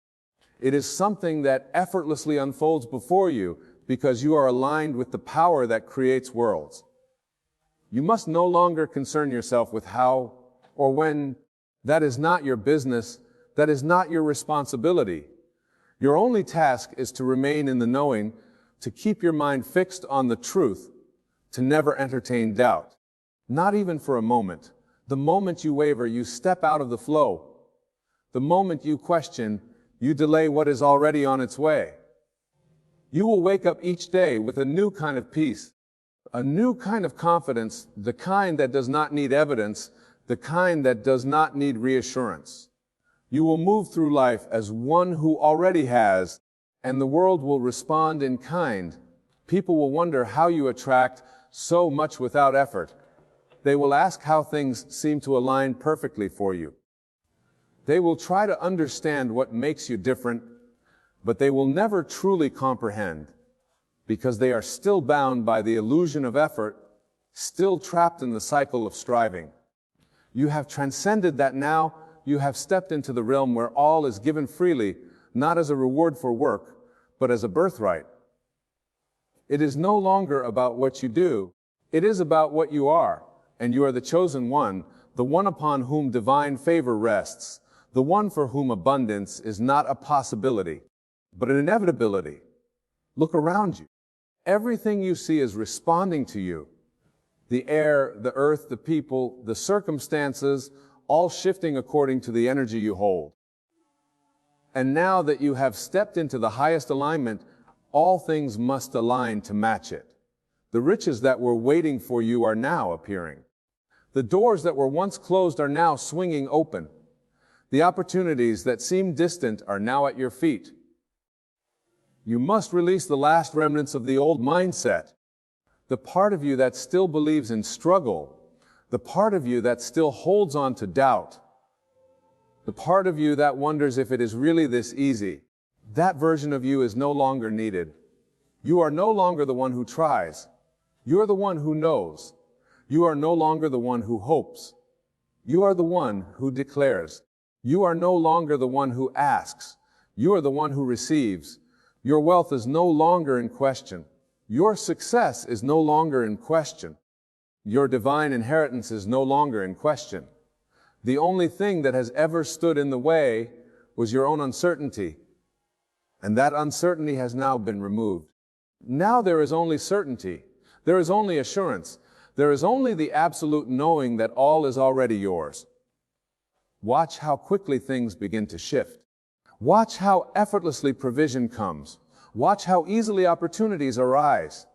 It is something that effortlessly unfolds before you because you are aligned with the power that creates worlds. You must no longer concern yourself with how or when. That is not your business. That is not your responsibility. Your only task is to remain in the knowing, to keep your mind fixed on the truth, to never entertain doubt. Not even for a moment. The moment you waver, you step out of the flow. The moment you question, you delay what is already on its way. You will wake up each day with a new kind of peace, a new kind of confidence, the kind that does not need evidence, the kind that does not need reassurance. You will move through life as one who already has, and the world will respond in kind. People will wonder how you attract so much without effort. They will ask how things seem to align perfectly for you. They will try to understand what makes you different, but they will never truly comprehend, because they are still bound by the illusion of effort, still trapped in the cycle of striving. You have transcended that now. You have stepped into the realm where all is given freely, not as a reward for work, but as a birthright. It is no longer about what you do. It is about what you are, and you are the chosen one, the one upon whom divine favor rests, the one for whom abundance is not a possibility, but an inevitability. Look around you. Everything you see is responding to you. The air, the earth, the people, the circumstances, all shifting according to the energy you hold. And now that you have stepped into the highest alignment, all things must align to match it. The riches that were waiting for you are now appearing. The doors that were once closed are now swinging open. The opportunities that seemed distant are now at your feet. You must release the last remnants of the old mindset. The part of you that still believes in struggle, the part of you that still holds on to doubt, the part of you that wonders if it is really this easy, that version of you is no longer needed. You are no longer the one who tries. You are the one who knows. You are no longer the one who hopes. You are the one who declares. You are no longer the one who asks. You are the one who receives. Your wealth is no longer in question. Your success is no longer in question. Your divine inheritance is no longer in question. The only thing that has ever stood in the way was your own uncertainty. And that uncertainty has now been removed. Now there is only certainty. There is only assurance. There is only the absolute knowing that all is already yours. Watch how quickly things begin to shift. Watch how effortlessly provision comes. Watch how easily opportunities arise.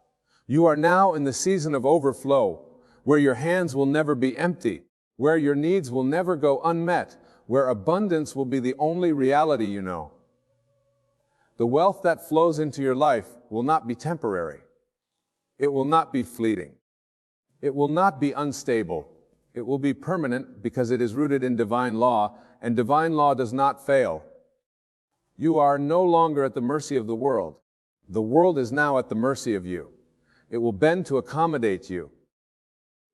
You are now in the season of overflow, where your hands will never be empty, where your needs will never go unmet, where abundance will be the only reality you know. The wealth that flows into your life will not be temporary. It will not be fleeting. It will not be unstable. It will be permanent because it is rooted in divine law, and divine law does not fail. You are no longer at the mercy of the world. The world is now at the mercy of you. It will bend to accommodate you.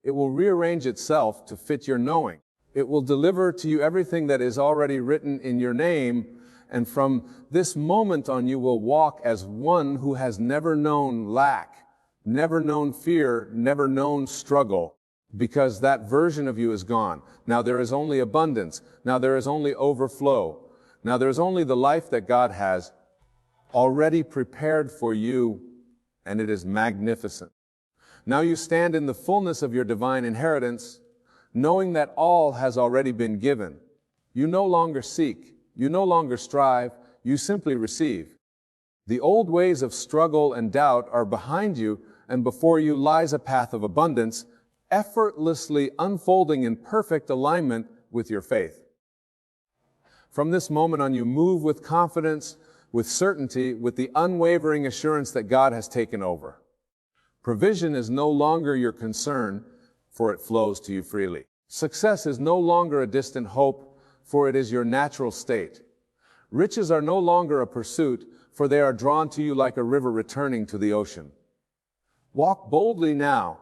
It will rearrange itself to fit your knowing. It will deliver to you everything that is already written in your name, and from this moment on you will walk as one who has never known lack, never known fear, never known struggle, because that version of you is gone. Now there is only abundance. Now there is only overflow. Now there is only the life that God has already prepared for you, and it is magnificent. Now you stand in the fullness of your divine inheritance, knowing that all has already been given. You no longer seek. You no longer strive. You simply receive. The old ways of struggle and doubt are behind you, and before you lies a path of abundance, effortlessly unfolding in perfect alignment with your faith. From this moment on, you move with confidence, with certainty, with the unwavering assurance that God has taken over. Provision is no longer your concern, for it flows to you freely. Success is no longer a distant hope, for it is your natural state. Riches are no longer a pursuit, for they are drawn to you like a river returning to the ocean. Walk boldly now,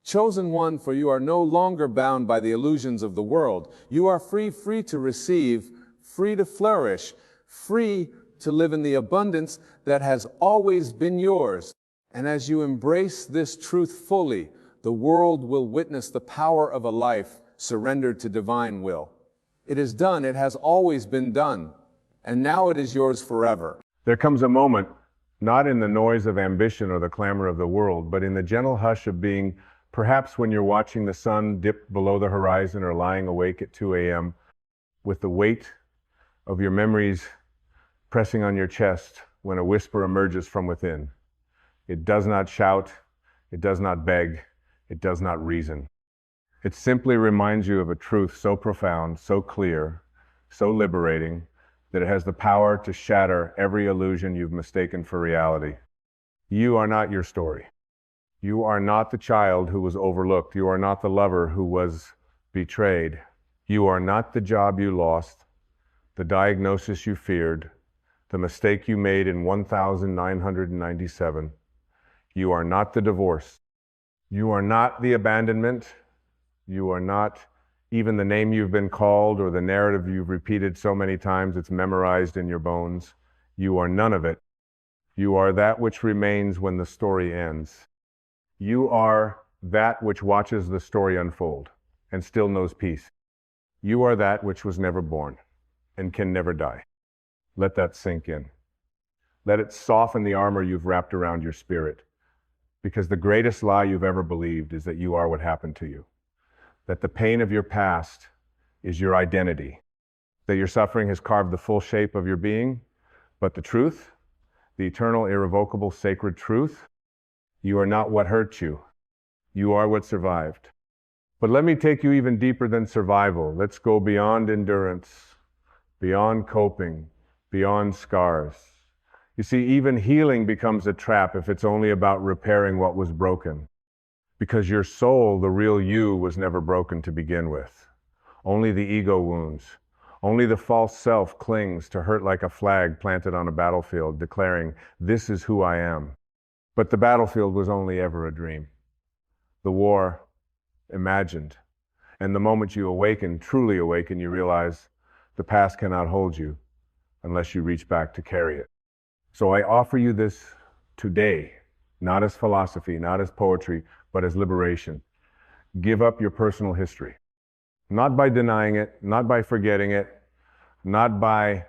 chosen one, for you are no longer bound by the illusions of the world. You are free to receive, free to flourish, free to live in the abundance that has always been yours. And as you embrace this truth fully, the world will witness the power of a life surrendered to divine will. It is done. It has always been done. And now it is yours forever. There comes a moment, not in the noise of ambition or the clamor of the world, but in the gentle hush of being, perhaps when you're watching the sun dip below the horizon or lying awake at 2 a.m., with the weight of your memories pressing on your chest when a whisper emerges from within. It does not shout, it does not beg, it does not reason. It simply reminds you of a truth so profound, so clear, so liberating, that it has the power to shatter every illusion you've mistaken for reality. You are not your story. You are not the child who was overlooked. You are not the lover who was betrayed. You are not the job you lost, the diagnosis you feared, the mistake you made in 1997. You are not the divorce. You are not the abandonment. You are not even the name you've been called or the narrative you've repeated so many times it's memorized in your bones. You are none of it. You are that which remains when the story ends. You are that which watches the story unfold and still knows peace. You are that which was never born. and can never die. Let that sink in. Let it soften the armor you've wrapped around your spirit. Because the greatest lie you've ever believed is that you are what happened to you. That the pain of your past is your identity. That your suffering has carved the full shape of your being. But the truth, the eternal, irrevocable, sacred truth, you are not what hurt you. You are what survived. But let me take you even deeper than survival. Let's go beyond endurance, beyond coping, beyond scars. You see, even healing becomes a trap if it's only about repairing what was broken. Because your soul, the real you, was never broken to begin with. Only the ego wounds. Only the false self clings to hurt like a flag planted on a battlefield, declaring, "This is who I am." But the battlefield was only ever a dream. The war, imagined. And the moment you awaken, truly awaken, you realize the past cannot hold you unless you reach back to carry it. So I offer you this today, not as philosophy, not as poetry, but as liberation. Give up your personal history. Not by denying it, not by forgetting it, not by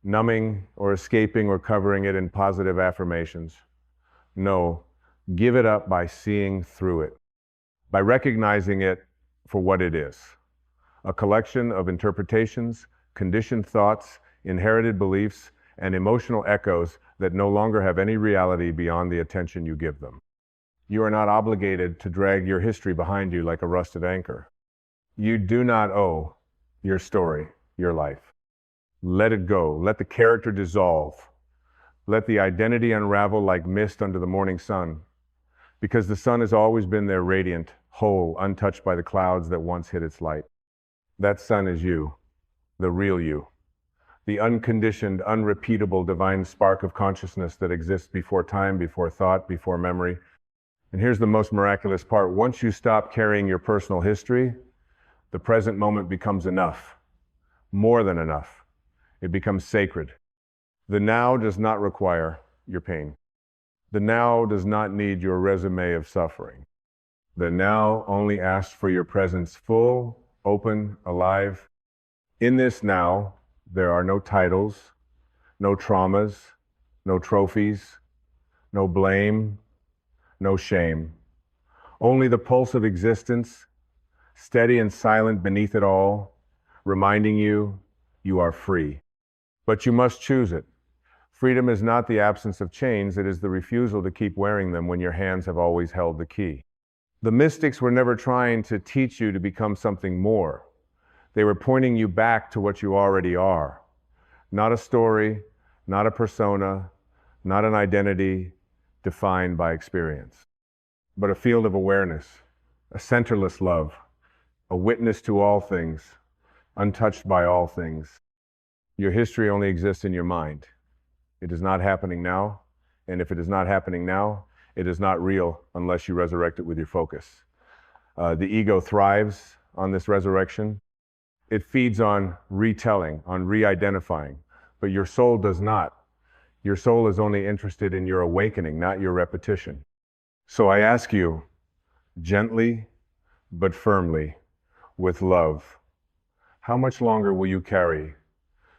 numbing or escaping or covering it in positive affirmations. No, give it up by seeing through it, by recognizing it for what it is. A collection of interpretations, conditioned thoughts, inherited beliefs, and emotional echoes that no longer have any reality beyond the attention you give them. You are not obligated to drag your history behind you like a rusted anchor. You do not owe your story, your life. Let it go. Let the character dissolve. Let the identity unravel like mist under the morning sun. Because the sun has always been there, radiant, whole, untouched by the clouds that once hid its light. That sun is you, the real you. The unconditioned, unrepeatable, divine spark of consciousness that exists before time, before thought, before memory. And here's the most miraculous part. Once you stop carrying your personal history, the present moment becomes enough, more than enough. It becomes sacred. The now does not require your pain. The now does not need your resume of suffering. The now only asks for your presence full, open, alive. In this now, there are no titles, no traumas, no trophies, no blame, no shame. Only the pulse of existence, steady and silent beneath it all, reminding you you are free. But you must choose it. Freedom is not the absence of chains, it is the refusal to keep wearing them when your hands have always held the key. The mystics were never trying to teach you to become something more. They were pointing you back to what you already are. Not a story, not a persona, not an identity defined by experience, but a field of awareness, a centerless love, a witness to all things, untouched by all things. Your history only exists in your mind. It is not happening now, and if it is not happening now, it is not real unless you resurrect it with your focus. The ego thrives on this resurrection. It feeds on retelling, on re-identifying, but your soul does not. Your soul is only interested in your awakening, not your repetition. So I ask you, gently but firmly, with love, how much longer will you carry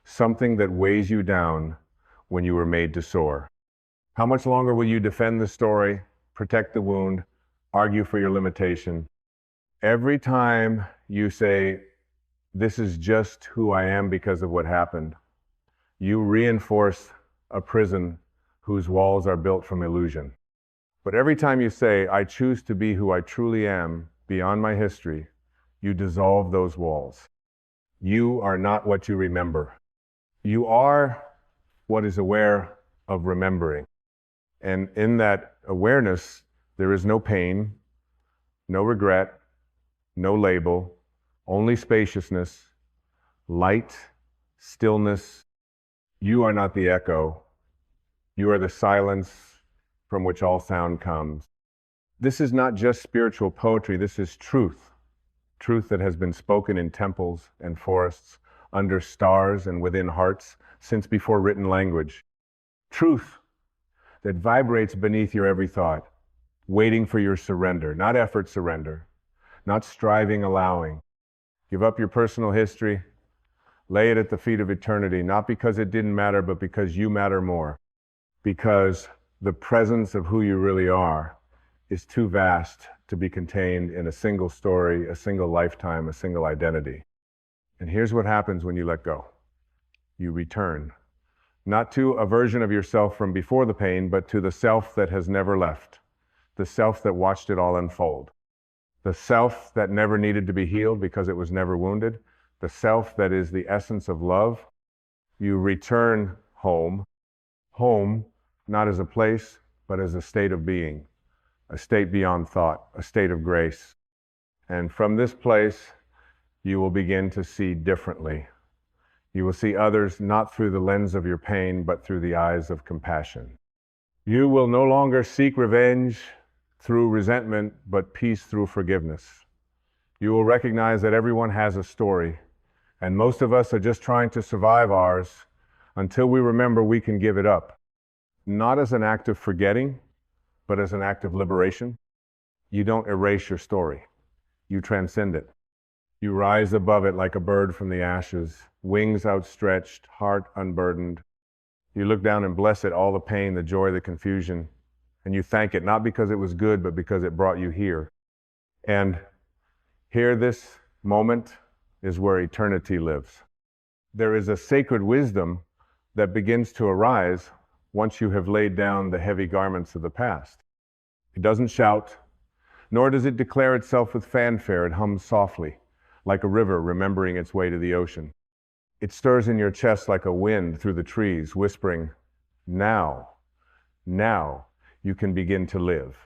something that weighs you down when you were made to soar? How much longer will you defend the story, protect the wound, argue for your limitation? Every time you say, "This is just who I am because of what happened," you reinforce a prison whose walls are built from illusion. But every time you say, "I choose to be who I truly am beyond my history," you dissolve those walls. You are not what you remember. You are what is aware of remembering. And in that awareness, there is no pain, no regret, no label, only spaciousness, light, stillness. You are not the echo. You are the silence from which all sound comes. This is not just spiritual poetry, this is truth. Truth that has been spoken in temples and forests, under stars and within hearts, since before written language. Truth that vibrates beneath your every thought, waiting for your surrender, not effort surrender, not striving allowing. Give up your personal history, Lay it at the feet of eternity, not because it didn't matter, but because you matter more. Because the presence of who you really are is too vast to be contained in a single story, a single lifetime, a single identity. And here's what happens when you let go. You return, not to a version of yourself from before the pain, but to the self that has never left, the self that watched it all unfold, the self that never needed to be healed because it was never wounded, the self that is the essence of love. You return home, home not as a place, but as a state of being, a state beyond thought, a state of grace. And from this place, you will begin to see differently. You will see others not through the lens of your pain, but through the eyes of compassion. You will no longer seek revenge through resentment, but peace through forgiveness. You will recognize that everyone has a story, and most of us are just trying to survive ours until we remember we can give it up. Not as an act of forgetting, but as an act of liberation. You don't erase your story. You transcend it. You rise above it like a bird from the ashes, wings outstretched, heart unburdened. You look down and bless it, all the pain, the joy, the confusion, and you thank it, not because it was good, but because it brought you here. And here, this moment is where eternity lives. There is a sacred wisdom that begins to arise once you have laid down the heavy garments of the past. It doesn't shout, nor does it declare itself with fanfare. It hums softly, like a river remembering its way to the ocean. It stirs in your chest like a wind through the trees, whispering, now you can begin to live.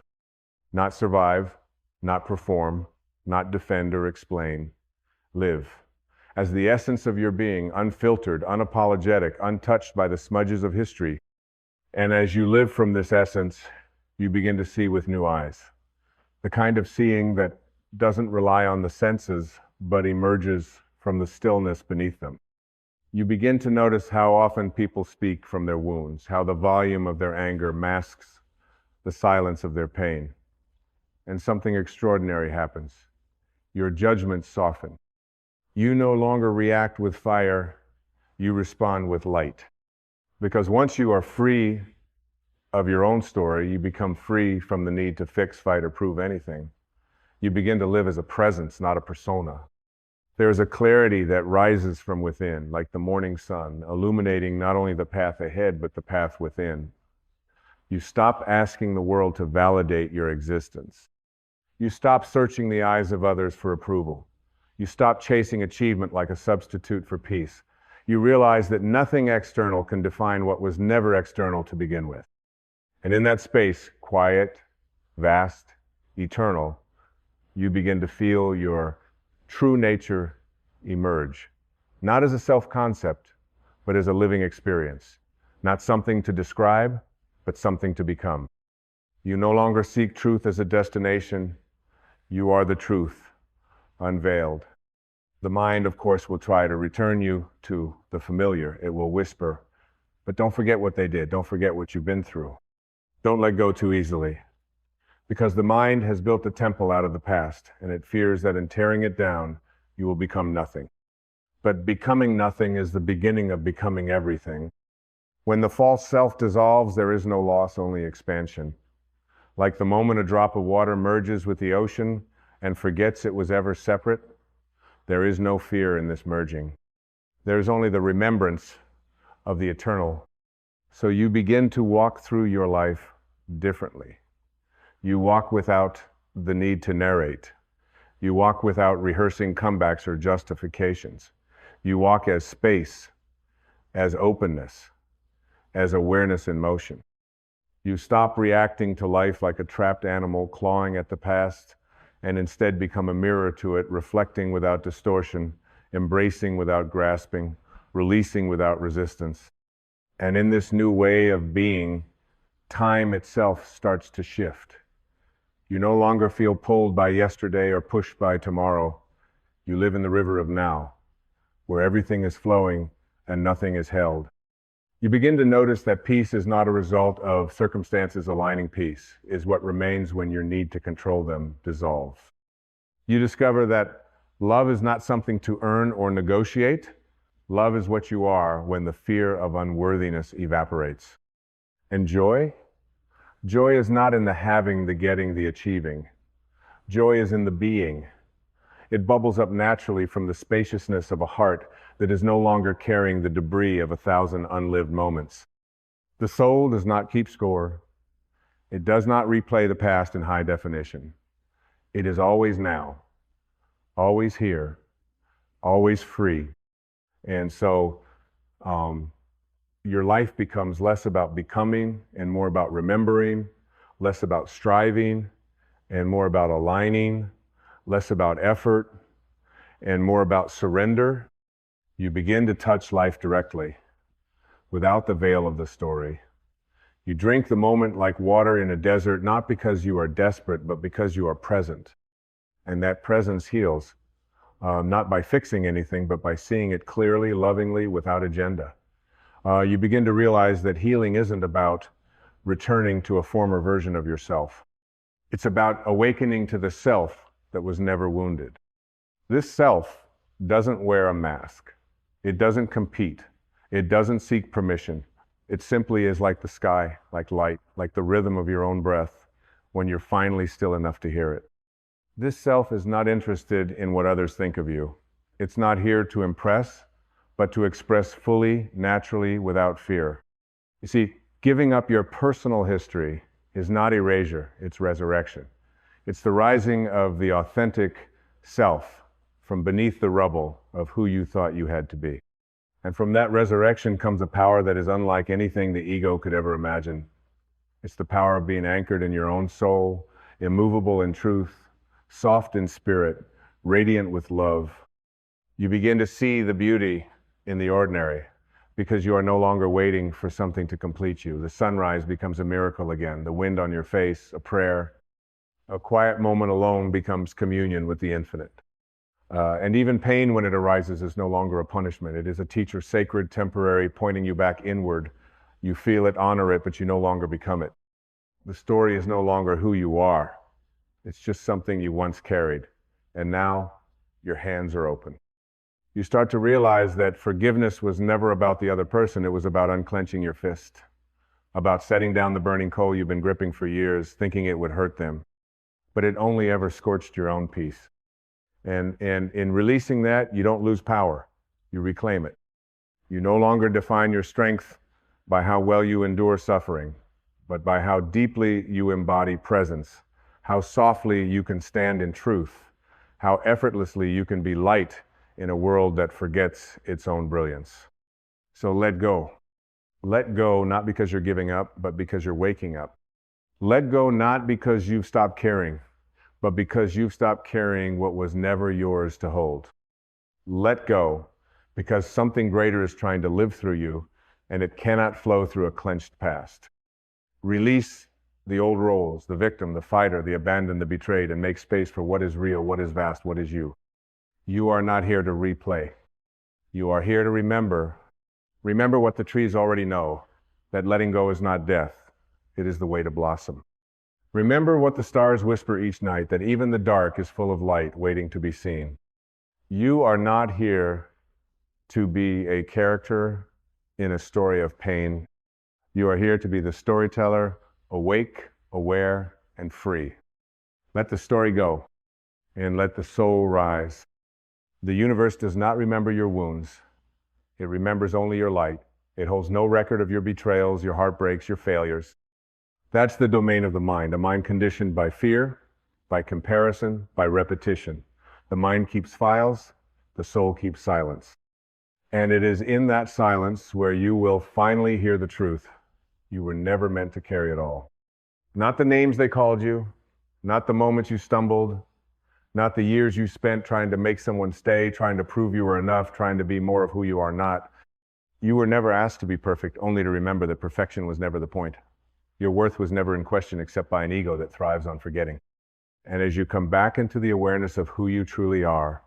Not survive, not perform, not defend or explain. Live. As the essence of your being, unfiltered, unapologetic, untouched by the smudges of history. And as you live from this essence, you begin to see with new eyes. The kind of seeing that doesn't rely on the senses, but emerges from the stillness beneath them. You begin to notice how often people speak from their wounds, how the volume of their anger masks the silence of their pain. And something extraordinary happens. Your judgments soften. You no longer react with fire, you respond with light. Because once you are free of your own story, you become free from the need to fix, fight, or prove anything. You begin to live as a presence, not a persona. There is a clarity that rises from within, like the morning sun, illuminating not only the path ahead, but the path within. You stop asking the world to validate your existence. You stop searching the eyes of others for approval. You stop chasing achievement like a substitute for peace. You realize that nothing external can define what was never external to begin with. And in that space, quiet, vast, eternal, you begin to feel your true nature emerge, not as a self-concept, but as a living experience, not something to describe, but something to become. You no longer seek truth as a destination. You are the truth, unveiled. The mind, of course, will try to return you to the familiar. It will whisper, but don't forget what they did. Don't forget what you've been through. Don't let go too easily, because the mind has built a temple out of the past, and it fears that in tearing it down, you will become nothing. But becoming nothing is the beginning of becoming everything. When the false self dissolves, there is no loss, only expansion. Like the moment a drop of water merges with the ocean and forgets it was ever separate, there is no fear in this merging. There is only the remembrance of the eternal. So you begin to walk through your life differently. You walk without the need to narrate. You walk without rehearsing comebacks or justifications. You walk as space, as openness, as awareness in motion. You stop reacting to life like a trapped animal clawing at the past, and instead become a mirror to it, reflecting without distortion, embracing without grasping, releasing without resistance. And in this new way of being, time itself starts to shift. You no longer feel pulled by yesterday or pushed by tomorrow. You live in the river of now, where everything is flowing and nothing is held. You begin to notice that peace is not a result of circumstances aligning. Peace is what remains when your need to control them dissolves. You discover that love is not something to earn or negotiate, Love is what you are when the fear of unworthiness evaporates. And joy? Joy is not in the having, the getting, the achieving. Joy is in the being. It bubbles up naturally from the spaciousness of a heart that is no longer carrying the debris of 1,000 unlived moments. The soul does not keep score. It does not replay the past in high definition. It is always now, always here, always free. And so your life becomes less about becoming and more about remembering, less about striving and more about aligning, less about effort and more about surrender. You begin to touch life directly, without the veil of the story. You drink the moment like water in a desert, not because you are desperate, but because you are present. And that presence heals, not by fixing anything, but by seeing it clearly, lovingly, without agenda. You begin to realize that healing isn't about returning to a former version of yourself. It's about awakening to the self that was never wounded. This self doesn't wear a mask. It doesn't compete. It doesn't seek permission. It simply is like the sky, like light, like the rhythm of your own breath when you're finally still enough to hear it. This self is not interested in what others think of you. It's not here to impress, but to express fully, naturally, without fear. You see, giving up your personal history is not erasure, it's resurrection. It's the rising of the authentic self from beneath the rubble of who you thought you had to be. And from that resurrection comes a power that is unlike anything the ego could ever imagine. It's the power of being anchored in your own soul, immovable in truth, soft in spirit, radiant with love. You begin to see the beauty in the ordinary because you are no longer waiting for something to complete you. The sunrise becomes a miracle again, the wind on your face, a prayer. A quiet moment alone becomes communion with the infinite. And even pain, when it arises, is no longer a punishment. It is a teacher, sacred, temporary, pointing you back inward. You feel it, honor it, but you no longer become it. The story is no longer who you are. It's just something you once carried. And now your hands are open. You start to realize that forgiveness was never about the other person. It was about unclenching your fist, about setting down the burning coal you've been gripping for years, thinking it would hurt them. But it only ever scorched your own peace. And in releasing that, you don't lose power. You reclaim it. You no longer define your strength by how well you endure suffering, but by how deeply you embody presence, how softly you can stand in truth, how effortlessly you can be light in a world that forgets its own brilliance. So let go. Let go not because you're giving up, but because you're waking up. Let go not because you've stopped caring, but because you've stopped carrying what was never yours to hold. Let go because something greater is trying to live through you, and it cannot flow through a clenched past. Release the old roles, the victim, the fighter, the abandoned, the betrayed, and make space for what is real, what is vast, what is you. You are not here to replay. You are here to remember. Remember what the trees already know, that letting go is not death. It is the way to blossom. Remember what the stars whisper each night, that even the dark is full of light waiting to be seen. You are not here to be a character in a story of pain. You are here to be the storyteller, awake, aware, and free. Let the story go and let the soul rise. The universe does not remember your wounds. It remembers only your light. It holds no record of your betrayals, your heartbreaks, your failures. That's the domain of the mind, a mind conditioned by fear, by comparison, by repetition. The mind keeps files, the soul keeps silence. And it is in that silence where you will finally hear the truth. You were never meant to carry it all. Not the names they called you, not the moments you stumbled, not the years you spent trying to make someone stay, trying to prove you were enough, trying to be more of who you are not. You were never asked to be perfect, only to remember that perfection was never the point. Your worth was never in question except by an ego that thrives on forgetting. And as you come back into the awareness of who you truly are,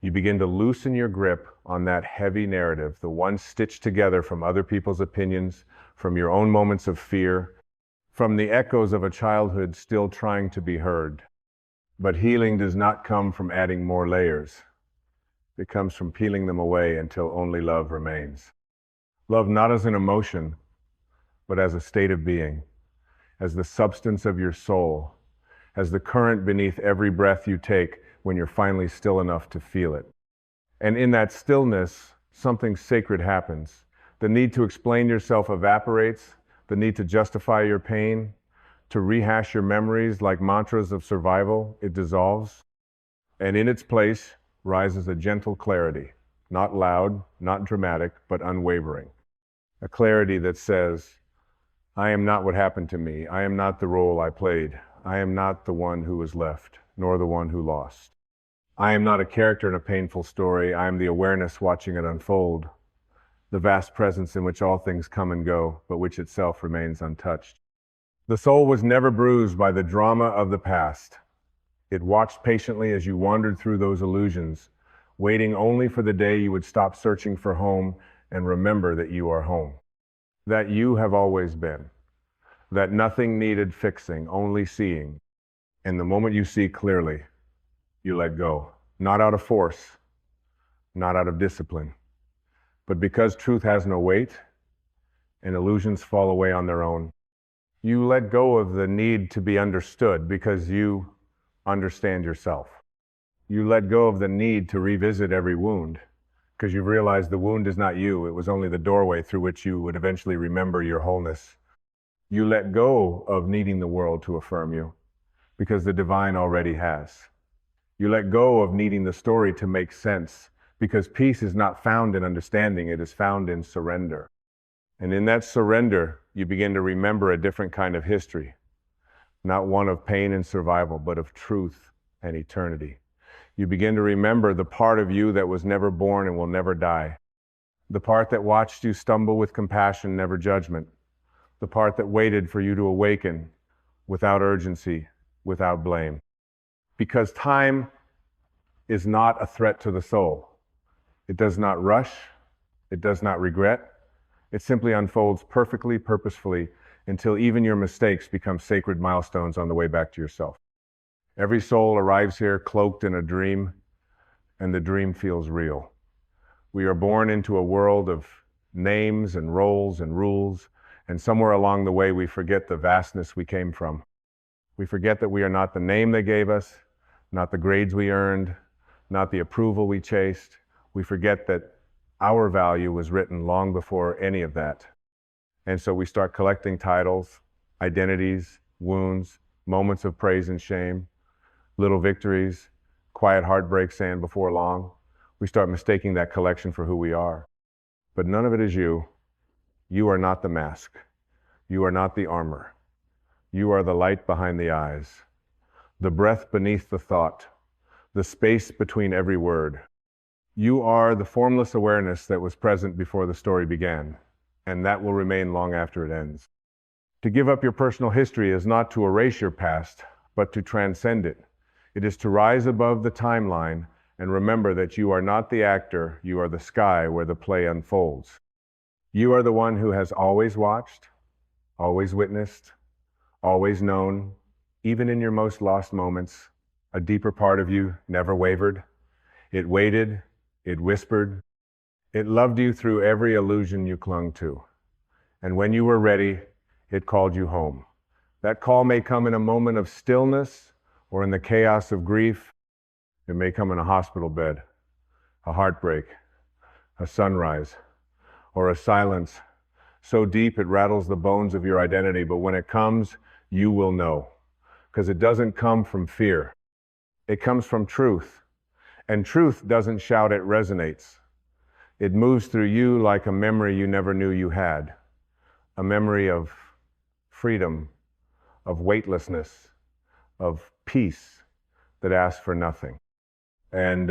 you begin to loosen your grip on that heavy narrative, the one stitched together from other people's opinions, from your own moments of fear, from the echoes of a childhood still trying to be heard. But healing does not come from adding more layers. It comes from peeling them away until only love remains. Love not as an emotion, but as a state of being, as the substance of your soul, as the current beneath every breath you take when you're finally still enough to feel it. And in that stillness, something sacred happens. The need to explain yourself evaporates, the need to justify your pain, to rehash your memories like mantras of survival, it dissolves. And in its place rises a gentle clarity, not loud, not dramatic, but unwavering. A clarity that says, I am not what happened to me. I am not the role I played. I am not the one who was left, nor the one who lost. I am not a character in a painful story. I am the awareness watching it unfold, the vast presence in which all things come and go, but which itself remains untouched. The soul was never bruised by the drama of the past. It watched patiently as you wandered through those illusions, waiting only for the day you would stop searching for home and remember that you are home, that you have always been, that nothing needed fixing, only seeing. And the moment you see clearly, you let go, not out of force, not out of discipline, but because truth has no weight and illusions fall away on their own. You let go of the need to be understood because you understand yourself. You let go of the need to revisit every wound because you've realized the wound is not you. It was only the doorway through which you would eventually remember your wholeness. You let go of needing the world to affirm you because the divine already has. You let go of needing the story to make sense because peace is not found in understanding, it is found in surrender. And in that surrender, you begin to remember a different kind of history, not one of pain and survival, but of truth and eternity. You begin to remember the part of you that was never born and will never die, the part that watched you stumble with compassion, never judgment, the part that waited for you to awaken without urgency, without blame. Because time is not a threat to the soul. It does not rush, it does not regret. It simply unfolds perfectly, purposefully, until even your mistakes become sacred milestones on the way back to yourself. Every soul arrives here cloaked in a dream, and the dream feels real. We are born into a world of names and roles and rules, and somewhere along the way we forget the vastness we came from. We forget that we are not the name they gave us, not the grades we earned, not the approval we chased. We forget that our value was written long before any of that. And so we start collecting titles, identities, wounds, moments of praise and shame, little victories, quiet heartbreaks, and before long, we start mistaking that collection for who we are. But none of it is you. You are not the mask. You are not the armor. You are the light behind the eyes, the breath beneath the thought, the space between every word. You are the formless awareness that was present before the story began, and that will remain long after it ends. To give up your personal history is not to erase your past, but to transcend it. It is to rise above the timeline and remember that you are not the actor, you are the sky where the play unfolds. You are the one who has always watched, always witnessed, always known, even in your most lost moments. A deeper part of you never wavered. It waited, it whispered, it loved you through every illusion you clung to. And when you were ready, it called you home. That call may come in a moment of stillness or in the chaos of grief. It may come in a hospital bed, a heartbreak, a sunrise, or a silence so deep it rattles the bones of your identity. But when it comes, you will know, because it doesn't come from fear. It comes from truth. And truth doesn't shout, it resonates. It moves through you like a memory you never knew you had. A memory of freedom, of weightlessness, of peace that asks for nothing. And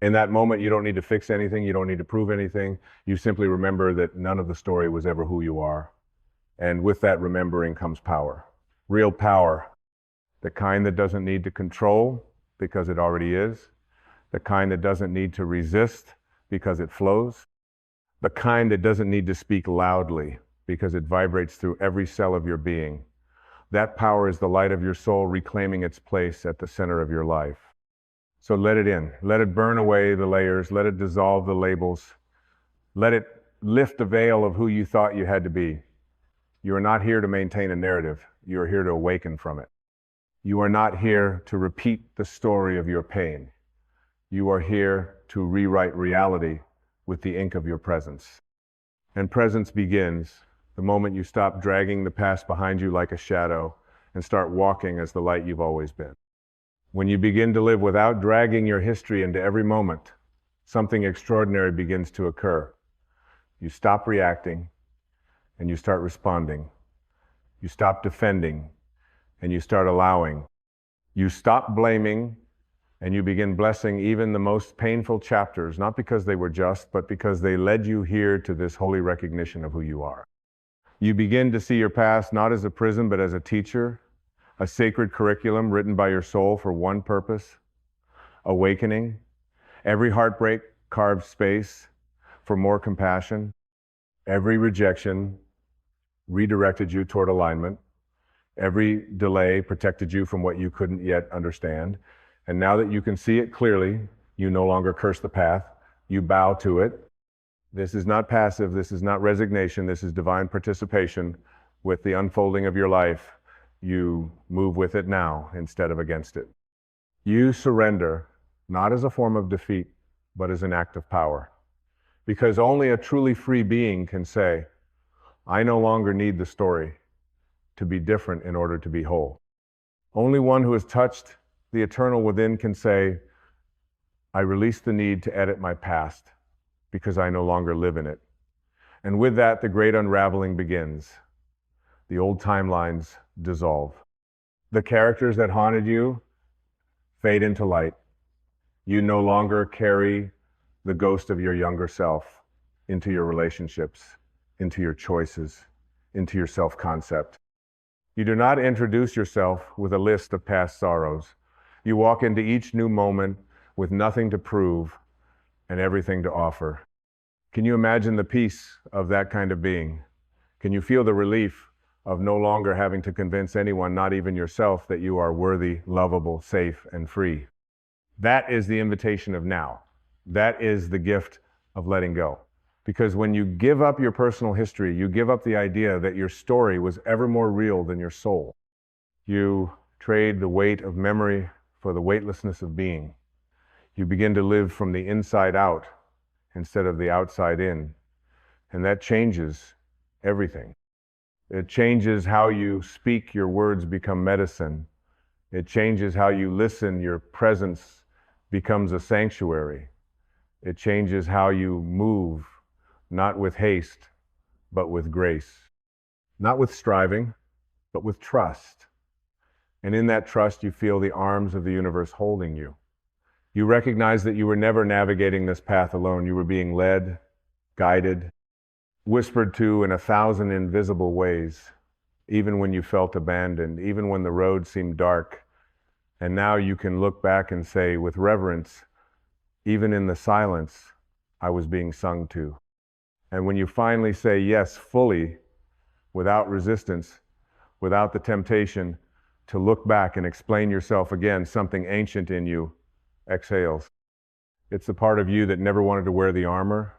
in that moment, you don't need to fix anything. You don't need to prove anything. You simply remember that none of the story was ever who you are. And with that remembering comes power. Real power. The kind that doesn't need to control because it already is. The kind that doesn't need to resist because it flows. The kind that doesn't need to speak loudly because it vibrates through every cell of your being. That power is the light of your soul reclaiming its place at the center of your life. So let it in. Let it burn away the layers. Let it dissolve the labels. Let it lift the veil of who you thought you had to be. You are not here to maintain a narrative. You are here to awaken from it. You are not here to repeat the story of your pain. You are here to rewrite reality with the ink of your presence. And presence begins the moment you stop dragging the past behind you like a shadow and start walking as the light you've always been. When you begin to live without dragging your history into every moment, something extraordinary begins to occur. You stop reacting and you start responding. You stop defending and you start allowing. You stop blaming and you begin blessing even the most painful chapters, not because they were just, but because they led you here to this holy recognition of who you are. You begin to see your past not as a prison, but as a teacher, a sacred curriculum written by your soul for one purpose: awakening. Every heartbreak carved space for more compassion. Every rejection redirected you toward alignment. Every delay protected you from what you couldn't yet understand. And now that you can see it clearly, you no longer curse the path, you bow to it. This is not passive, this is not resignation, this is divine participation with the unfolding of your life. You move with it now instead of against it. You surrender, not as a form of defeat, but as an act of power. Because only a truly free being can say, I no longer need the story to be different in order to be whole. Only one who has touched the eternal within can say, I release the need to edit my past because I no longer live in it. And with that, the great unraveling begins. The old timelines dissolve. The characters that haunted you fade into light. You no longer carry the ghost of your younger self into your relationships, into your choices, into your self-concept. You do not introduce yourself with a list of past sorrows. You walk into each new moment with nothing to prove and everything to offer. Can you imagine the peace of that kind of being? Can you feel the relief of no longer having to convince anyone, not even yourself, that you are worthy, lovable, safe, and free? That is the invitation of now. That is the gift of letting go. Because when you give up your personal history, you give up the idea that your story was ever more real than your soul. You trade the weight of memory for the weightlessness of being. You begin to live from the inside out instead of the outside in. And that changes everything. It changes how you speak, your words become medicine. It changes how you listen, your presence becomes a sanctuary. It changes how you move, not with haste, but with grace. Not with striving, but with trust. And in that trust, you feel the arms of the universe holding you. You recognize that you were never navigating this path alone. You were being led, guided, whispered to in 1,000 invisible ways, even when you felt abandoned, even when the road seemed dark. And now you can look back and say with reverence, even in the silence, I was being sung to. And when you finally say yes fully, without resistance, without the temptation to look back and explain yourself again, something ancient in you exhales. It's the part of you that never wanted to wear the armor,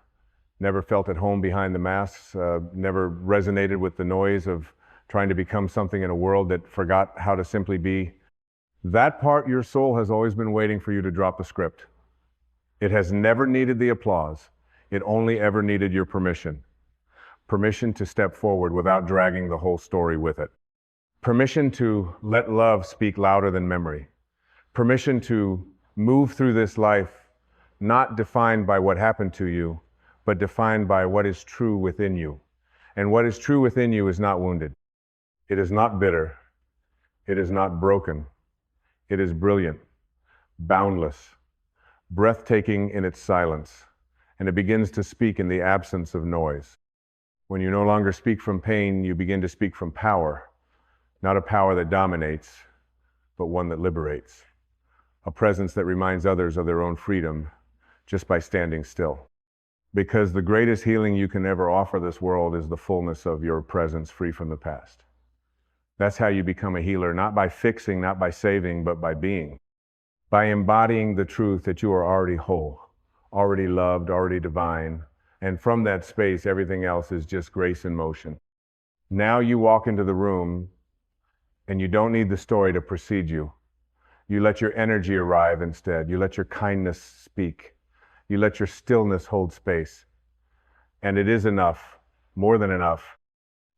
never felt at home behind the masks, never resonated with the noise of trying to become something in a world that forgot how to simply be. That part, your soul has always been waiting for you to drop the script. It has never needed the applause. It only ever needed your permission. Permission to step forward without dragging the whole story with it. Permission to let love speak louder than memory. Permission to move through this life not defined by what happened to you, but defined by what is true within you. And what is true within you is not wounded. It is not bitter. It is not broken. It is brilliant, boundless, breathtaking in its silence, and it begins to speak in the absence of noise. When you no longer speak from pain, you begin to speak from power, not a power that dominates, but one that liberates, a presence that reminds others of their own freedom just by standing still. Because the greatest healing you can ever offer this world is the fullness of your presence free from the past. That's how you become a healer, not by fixing, not by saving, but by being. by embodying the truth that you are already whole, already loved, already divine. And from that space, everything else is just grace in motion. Now you walk into the room and you don't need the story to precede you. You let your energy arrive instead. You let your kindness speak. You let your stillness hold space. And it is enough, more than enough.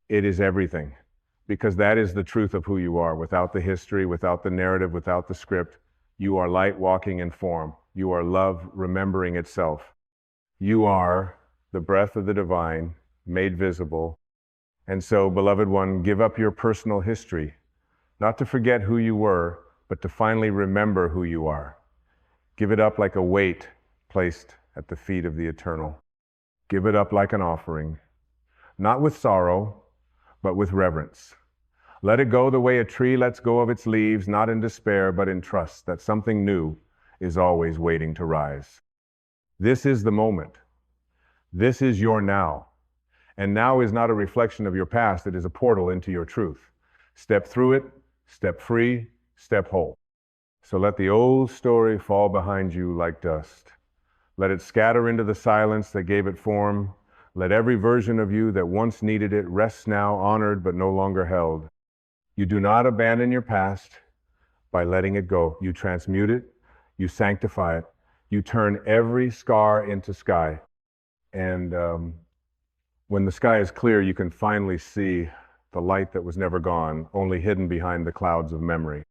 It is everything, because that is the truth of who you are. Without the history, without the narrative, without the script, you are light walking in form. You are love remembering itself. You are the breath of the divine made visible. And so, beloved one, give up your personal history, not to forget who you were, but to finally remember who you are. Give it up like a weight placed at the feet of the eternal. Give it up like an offering, not with sorrow, but with reverence. Let it go the way a tree lets go of its leaves, not in despair, but in trust that something new is always waiting to rise. This is the moment. This is your now. And now is not a reflection of your past, it is a portal into your truth. Step through it, step free, step whole. So let the old story fall behind you like dust. Let it scatter into the silence that gave it form. Let every version of you that once needed it rest now, honored but no longer held. You do not abandon your past by letting it go. You transmute it, you sanctify it, you turn every scar into sky. And when the sky is clear, you can finally see the light that was never gone, only hidden behind the clouds of memory.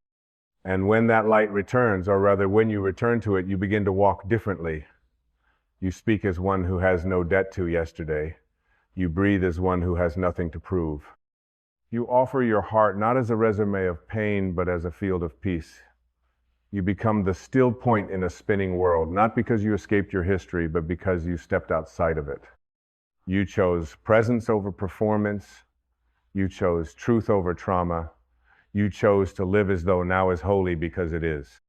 And when that light returns, or rather when you return to it, you begin to walk differently. You speak as one who has no debt to yesterday. You breathe as one who has nothing to prove. You offer your heart not as a resume of pain, but as a field of peace. You become the still point in a spinning world, not because you escaped your history, but because you stepped outside of it. You chose presence over performance. You chose truth over trauma. You chose to live as though now is holy because it is.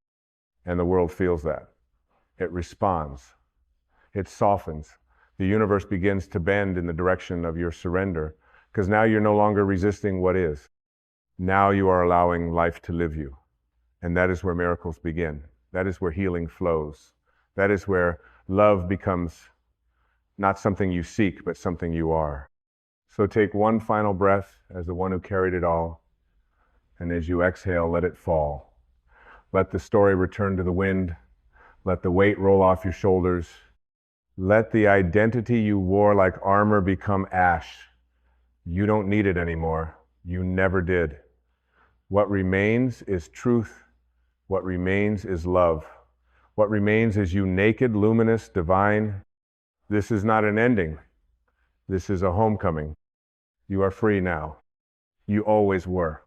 And the world feels that. It responds. It softens. The universe begins to bend in the direction of your surrender, because now you're no longer resisting what is. Now you are allowing life to live you. And that is where miracles begin. That is where healing flows. That is where love becomes not something you seek, but something you are. So take one final breath as the one who carried it all. And as you exhale, let it fall. Let the story return to the wind. Let the weight roll off your shoulders. Let the identity you wore like armor become ash. You don't need it anymore. You never did. What remains is truth. What remains is love. What remains is you naked, luminous, divine. This is not an ending. This is a homecoming. You are free now. You always were.